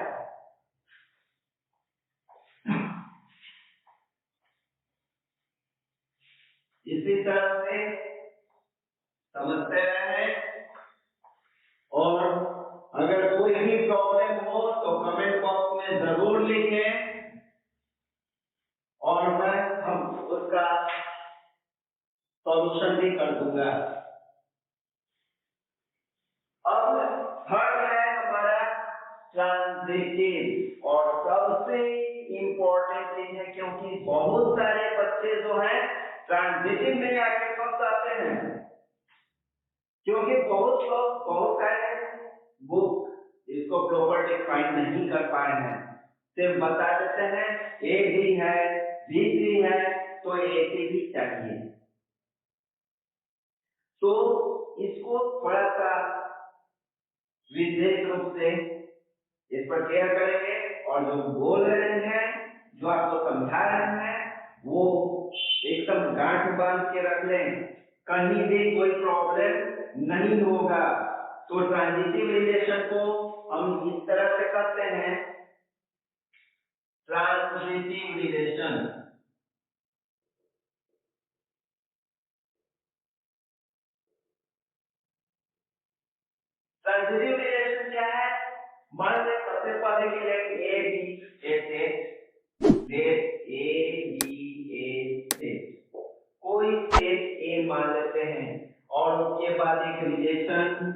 इसी तरह से समझते रहे, और अगर कोई भी प्रॉब्लम हो तो कमेंट बॉक्स में जरूर लिखें और हम उसका सॉल्यूशन भी कर दूंगा। अब थर्ड है हमारा ट्रांजिटिव, और सबसे इम्पोर्टेंट चीज है, क्योंकि बहुत सारे बच्चे जो हैं ट्रांजिटिव में आके फंस जाते हैं, क्योंकि बहुत सारे बुक इसको प्रॉपर डिफाइन नहीं कर पाए हैं, सिर्फ बता देते हैं ए भी है बी भी है तो ए सी भी चाहिए। तो इसको थोड़ा सा विशेष रूप से इस पर केयर करेंगे, और जो बोल रहे हैं, जो आपको समझा रहे हैं, वो एकदम गांठ बांध के रख लें, कहीं भी कोई प्रॉब्लम नहीं होगा। तो ट्रांजिटिव रिलेशन को हम इस तरह से करते हैं, ट्रांजिटिव रिलेशन। ट्रांजिटिव रिलेशन क्या है? मान लें सबसे पहले कि let A B a set, let A B a set, कोई सेट ए मान लेते हैं, और उसके बाद एक रिलेशन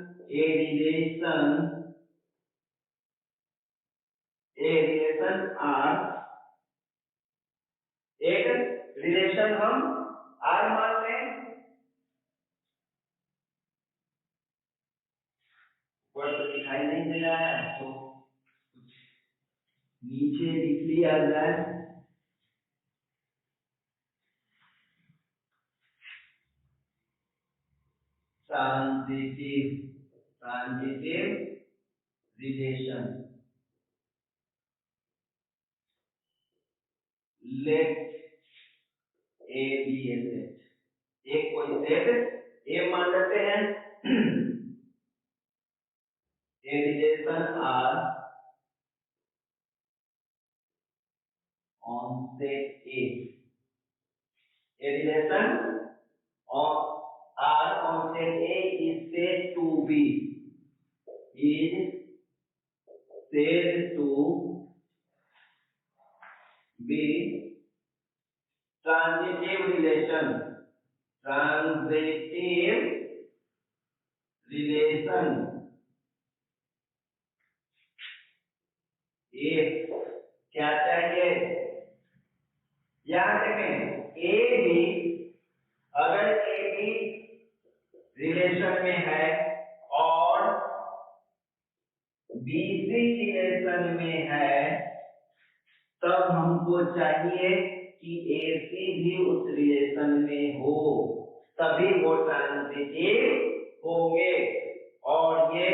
आर, एक रिलेशन हम आर मान लें, वर्ड तो दिखाई नहीं दे रहा है तो नीचे लिख लिया जाए, transitive relation, let A B a set, एक कोई सेट ए मान लेते हैं, A relation R on set A, a relation of R on set A is said to be transitive relation, if क्या चाहिए, याद रखें ए बी, अगर ए बी रिलेशन में है और बी सी रिलेशन में है, तब हमको चाहिए कि ए सी भी उस रिलेशन में हो, तभी वो ट्रांजिटिव होंगे। और ये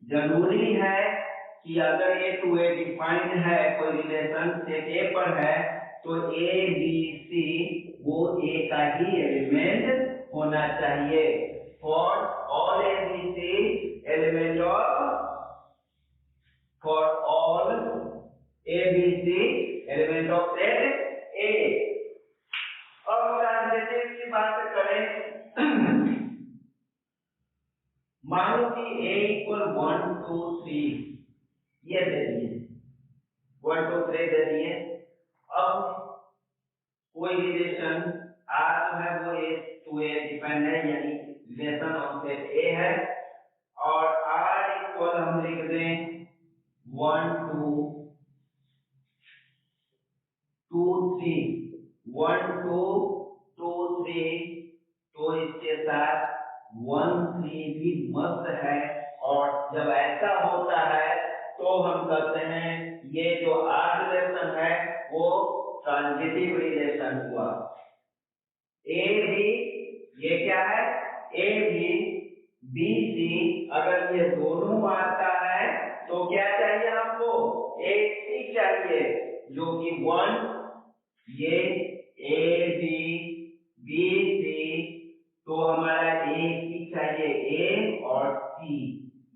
जरूरी है कि अगर ए टू ए डिफाइंड है, कोई रिलेशन सेट ए पर है, तो ए बी सी वो ए का ही एलिमेंट होना चाहिए। For all a B C element of, for all a B C element of set A. अब ट्रांजिटिव की बात करें, मानो कि a इक्वल 1 2 3 ये दे दिए, 1 2 3 दे दिए। अब कोई रिलेशन R जो है वो A टू A डिपेंड है, यानी रिलेशन ऑफ सेट A है, और R इक्वल हम लिख दें 1 2 2 3, 1 2 2 3, तो इसके साथ 1 3 भी मस्त है। और जब ऐसा होता है तो हम कहते हैं ये जो आर रिलेशन है वो ट्रांजिटिव रिलेशन हुआ। ए बी, ये क्या है, ए बी बी सी, अगर ये दोनों आता है तो क्या चाहिए हमको, ए सी चाहिए, जो कि 1, ये ए बी बी सी, तो हमारा ए सी चाहिए, ए और सी,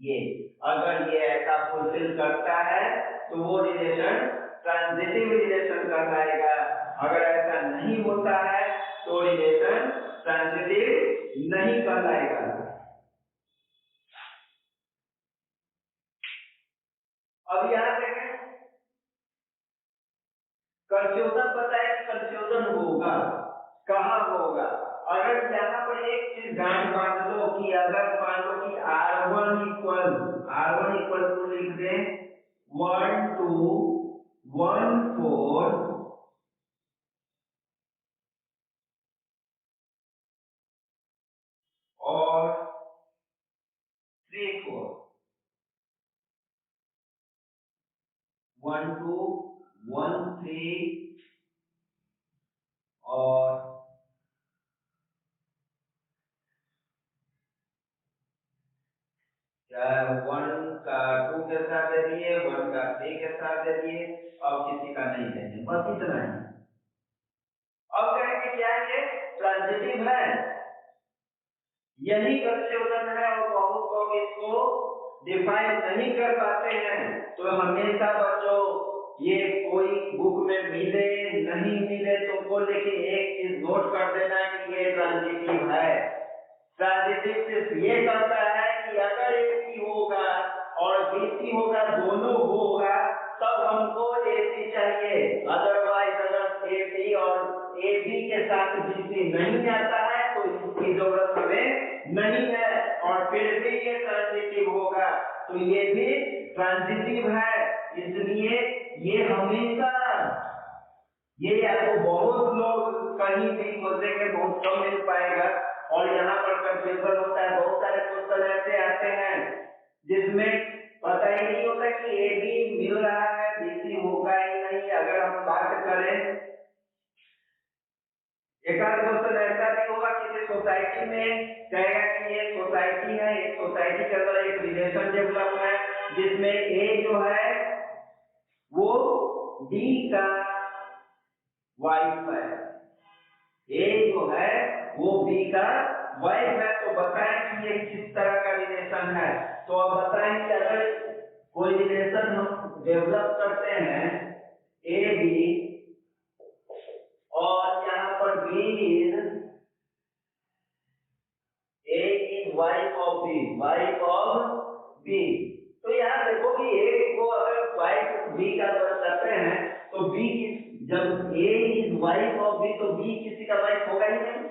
ये अगर ये ऐसा फुलफिल करता है तो वो रिलेशन ट्रांजिटिव रिलेशन कहलाएगा। अगर ऐसा नहीं होता है तो रिलेशन ट्रांजिटिव नहीं कहलाएगा। अब यहाँ देखें, कंफ्यूजन बताए कि कंफ्यूजन होगा कहाँ होगा। अगर यहाँ पर एक चीज गांठ बांध लो कि अगर मान लो कि R1 इक्वल टू लिख दें 1 2 1 4 और 3 4 1 2 1 3 और 1 का 2 के साथ दे दिए, 1 का 3 के साथ दे दिए, अब किसी का नहीं देंगे, बस इतना ही। अब कहेंगे क्या ये ट्रांजिटिव है, यही कंफ्यूजन है और बहुत लोग इसको डिफाइन नहीं कर पाते हैं। तो हमेशा बच्चों ये कोई बुक में मिले नहीं मिले तो वो लेकिन एक चीज नोट कर देना कि ये ट्रांजिटिव है। ट्रांजिटिव सिर्फ ये कहता है कि अगर AC होगा और BC होगा, दोनों होगा, तब हमको AC चाहिए, अदरवाइज अगर AB और AB के साथ BC नहीं आता है तो इसकी जरूरत हमें नहीं है, और फिर भी ये ट्रांजिटिव होगा, तो ये भी ट्रांजिटिव है। इसलिए ये हमेशा, ये आपको बहुत लोग कहीं भी खोजेंगे बहुत कम मिल पाएगा, और यहाँ पर कंफ्यूजन होता है। बहुत सारे क्वेश्चन ऐसे आते हैं जिसमें पता ही नहीं होता कि AB मिल रहा है BC होगा ही नहीं। अगर हम बात करें, एक आध क्वेश्चन ऐसा भी होगा किसी सोसाइटी में कहेगा कि ये सोसाइटी है, एक सोसाइटी के अंदर एक रिलेशन डेवलप है जिसमें A जो है वो B का वाइफ है, A जो है वो B का वाइफ है। तो बताएं कि ये किस तरह का रिलेशन है। तो अब बताएं कि अगर कोई रिलेशन हम डेवलप करते हैं AB और यहाँ पर A is wife of B, तो यहाँ देखो कि A को अगर वाइफ B का करते हैं तो B जब A is wife of B तो B किसी का वाइफ होगा ही नहीं,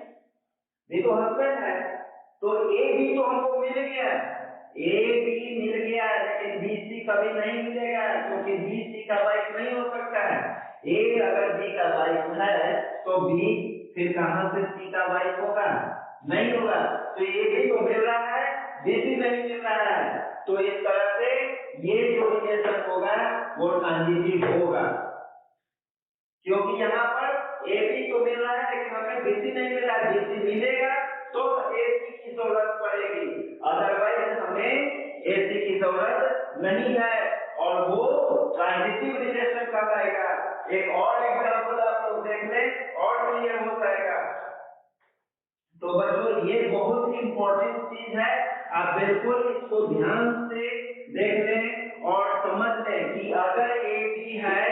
B तो हस्बैंड है। तो A B तो हमको मिल गया, A B मिल गया, लेकिन BC कभी नहीं मिलेगा क्योंकि BC का वाइफ नहीं हो सकता है। A अगर B का वाइफ है तो B फिर कहां से C का वाइफ होगा, नहीं होगा। तो A B तो मिल रहा है, BC नहीं मिल रहा है, तो इस तरह से ये जो रिलेशन होगा वो ट्रांजिटिव होगा, क्योंकि यहाँ पर AB तो मिल रहा है लेकिन हमें BC नहीं मिल रहा। BC मिलेगा तो AC की जरूरत पड़ेगी, अदरवाइज हमें AC की जरूरत नहीं है, और वो ट्रांजिटिव रिलेशन कहलाएगा। एक और एग्जांपल आप लोग देख लें और क्लियर हो जाएगा। तो बच्चों ये बहुत ही इंपॉर्टेंट चीज है, आप बिल्कुल इसको ध्यान से देख लें और समझ लें कि अगर AB है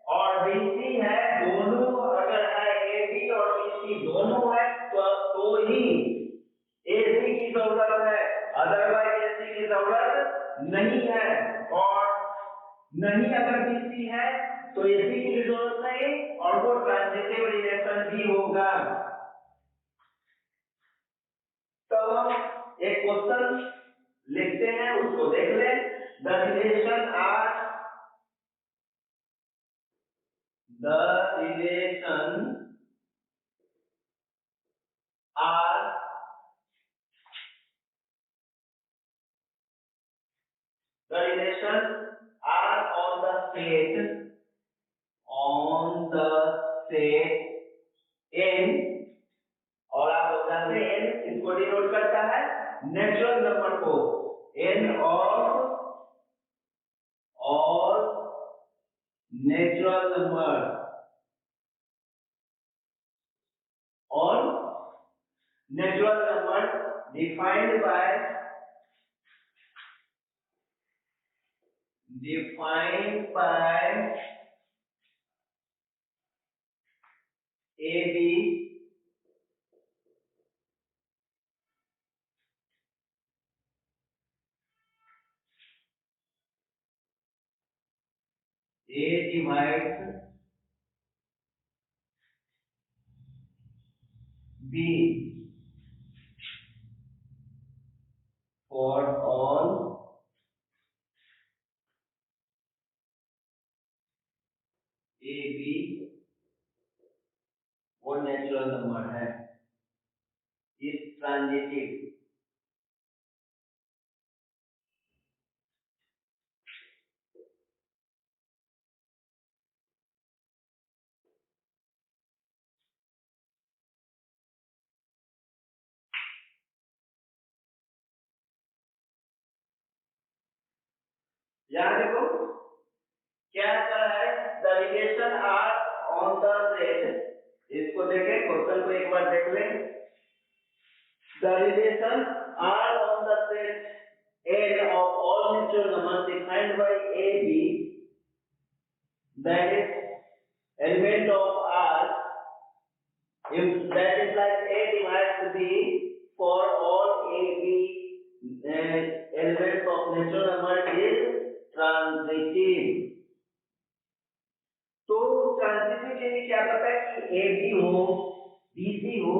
और BC है, दोनों अगर है AB और BC दोनों है तो ही AC की जरूरत है, अदरवाइज AC की जरूरत नहीं है। और नहीं अगर BC है तो AC की जरूरत नहीं, और वो ट्रांजिटिव रिलेशन भी होगा। तो हम एक क्वेश्चन लिखते हैं, उसको देख लें। The relation R on the set n, और आप लोग जानते हैं n इसको डिनोट करता है नेचुरल नंबर को, n और नेचुरल नंबर, और natural number defined by AB A divides B for all A B वो नेचुरल नंबर है, इज ट्रांजिटिव। यहाँ देखो क्या कर रहा है, the relation R on the set. इसको देखें, क्वेश्चन को एक बार देख लें। The relation R on the set N of all natural numbers defined by A B, that is element of are, if that is like a divides b for all a b elements of natural number is transitive। तो transitive के लिए क्या पता है कि A B हो B C हो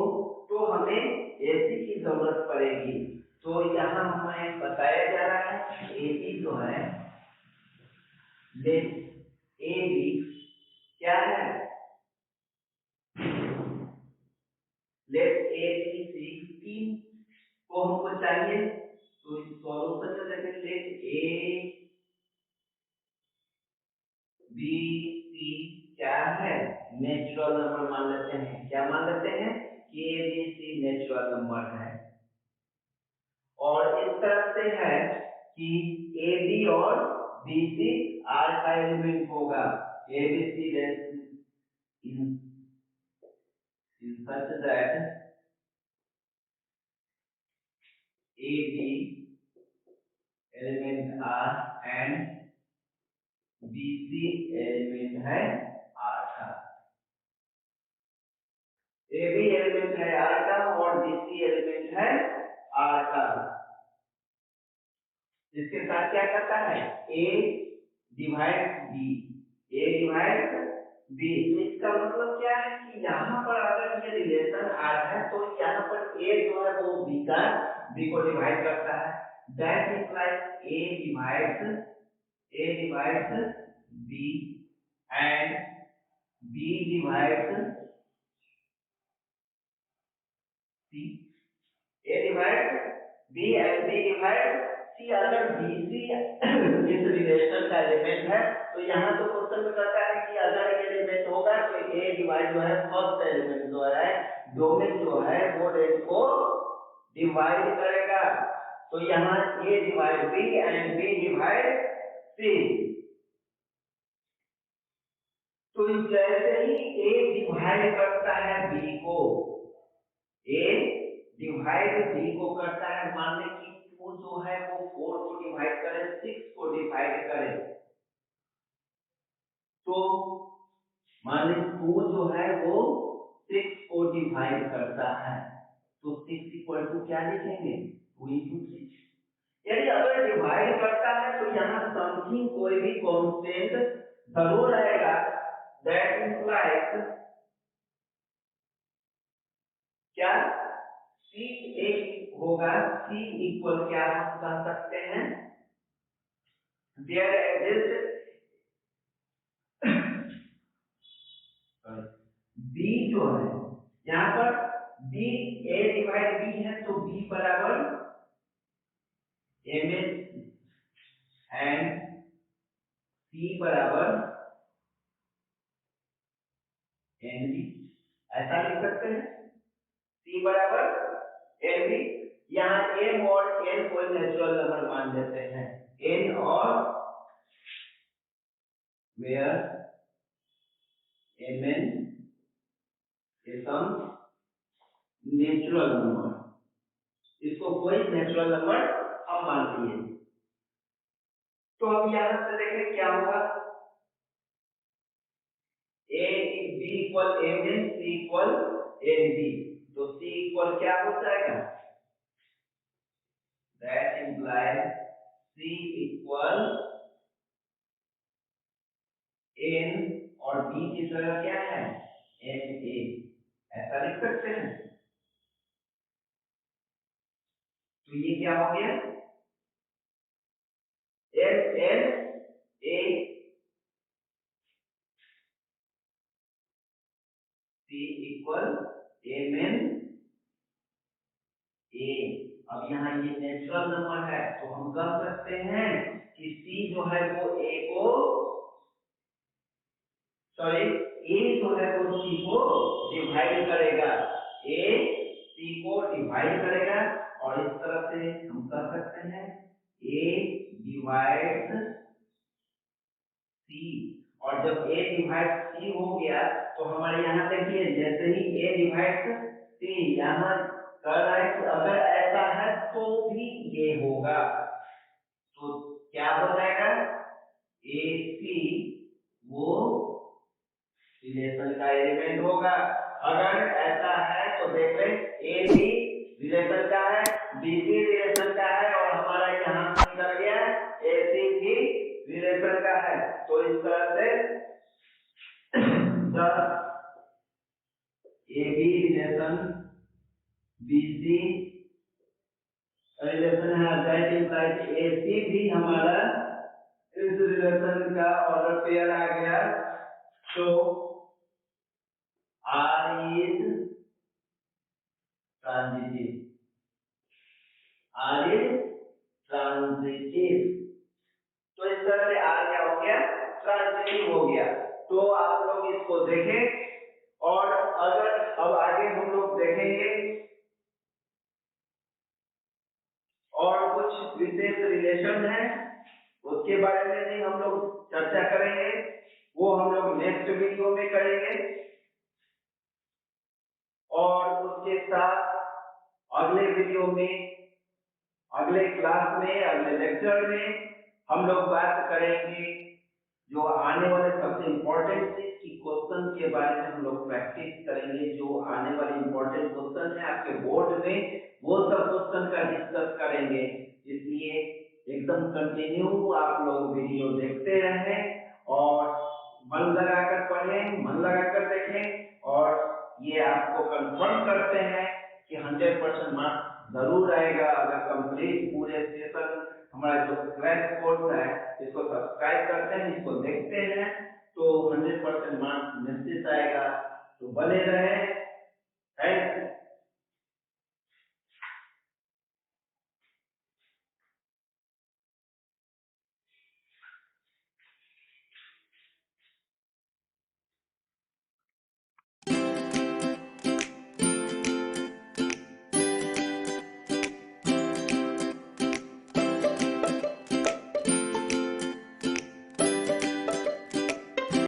तो हमें ए सी की जरूरत पड़ेगी। तो यहाँ हमें बताया जा रहा है कि ए बी जो है, लेट ए बी क्या है, लेट ए बी सी तीन को हमको चाहिए। तो इस सॉल्यूशन में देखें, लेट ए बी सी क्या है, नेचुरल नंबर मान लेते हैं। क्या मान लेते हैं कि A B C natural number है। और इस तरह से है कि ए बी और बी सी आर का एलिमेंट होगा। A B C in such that A B element R and B C element है आर का। ए बी एलिमेंट है आर का और बी सी एलिमेंट है आर का। इसके साथ क्या करता है, A divide B, A divide B. इसका मतलब क्या है कि यहाँ पर अगर ये रिलेशन आर है तो यहाँ पर ए जो है वो बी को डिवाइड करता है। That is like A divides B and B divides C. A divides B and B divides C. अगर बी सी इस रिलेशन का एलिमेंट है तो यहाँ तो क्वेश्चन में कहता है कि अगर ये एलिमेंट होगा तो ए डिवाइड जो है फर्स्ट एलिमेंट जो है डोमेन जो है वो रेंज को डिवाइड करेगा। तो यहाँ A divide B and B divide C. तो जैसे ही ए डिवाइड करता है बी को, ए डिवाइड बी को करता है, मान लें कि 2 जो है वो 4 को डिवाइड करे, 6 को डिवाइड करे, तो मान लें 2 जो है वो 6 को डिवाइड करता है, तो 6 इक्वल टू क्या लिखेंगे, 2 into 6। यदि अगर डिवाइड करता है तो यहाँ समथिंग कोई भी कांस्टेंट जरूर रहेगा। दैट इंप्लाइज क्या, सी एक होगा, सी इक्वल क्या हम कह सकते हैं, देयर एग्जिस्ट बी जो है यहाँ पर बी, ए डिवाइड बी है तो बी बराबर एम एन एंड सी बराबर एन बी, ऐसा लिख सकते हैं। सी बराबर एन बी, यहाँ एम और एन कोई नेचुरल नंबर मान लेते हैं, एन और where M N is some natural number, इसको कोई नेचुरल नंबर हम मान लिए। तो अब यहां से देखें क्या होगा, A B equal M N, C equal N B. तो सी इक्वल क्या हो जाएगा, that implies C equal N और बी की तरह क्या है एन ए, ऐसा लिख सकते हैं। तो ये क्या हो गया S N A C equal M N A. अब यहाँ ये नेचुरल नंबर है तो हम कह सकते हैं कि सी जो है वो ए को सॉरी ए जो है वो सी को डिवाइड करेगा, ए सी को डिवाइड करेगा और इस तरह से हम कह सकते हैं ए डिवाइड सी। और जब ए डिवाइड सी हो गया तो हमारे यहाँ देखिए जैसे ही ए डिवाइड सी यहाँ कह रहा है कि अगर ऐसा है तो भी ये होगा, तो क्या हो जाएगा ए सी वो रिलेशन का एलिमेंट होगा। अगर ऐसा है तो देख रहे ए बी रिलेशन का है, बी सी रिलेशन का है और हमारा यहाँ निकल गया ए सी भी रिलेशन का है। तो इस तरह से A B relation B C relation है दैट इम्प्लाइज ए सी भी हमारा इस रिलेशन का ऑर्डर पेयर आ गया। तो R is transitive, R is transitive। तो इस तरह से R क्या हो गया ट्रांजिटिव हो गया। तो आप लोग इसको देखें और अगर अब आगे हम लोग देखेंगे और कुछ विशेष रिलेशन है उसके बारे में भी हम लोग चर्चा करेंगे, वो हम लोग नेक्स्ट वीडियो में करेंगे। और उसके साथ अगले वीडियो में अगले क्लास में अगले लेक्चर में हम लोग बात करेंगे जो आने वाले सबसे इम्पोर्टेंट की क्वेश्चन के बारे में हम लोग प्रैक्टिस करेंगे। जो आने वाले इम्पोर्टेंट क्वेश्चन है आपके बोर्ड में वो सब क्वेश्चन का डिस्कस करेंगे। इसलिए एकदम कंटिन्यू आप लोग वीडियो देखते रहें और मन लगाकर पढ़ें, मन लगाकर देखें और ये आपको कंफर्म करते हैं कि 100% मार्क्स जरूर आएगा अगर कंप्लीट पूरे सेशन हमारा जो क्रैश कोर्स है इसको सब्सक्राइब करते हैं, इसको देखते हैं तो 100% मार्क्स निश्चित आएगा। तो बने रहें।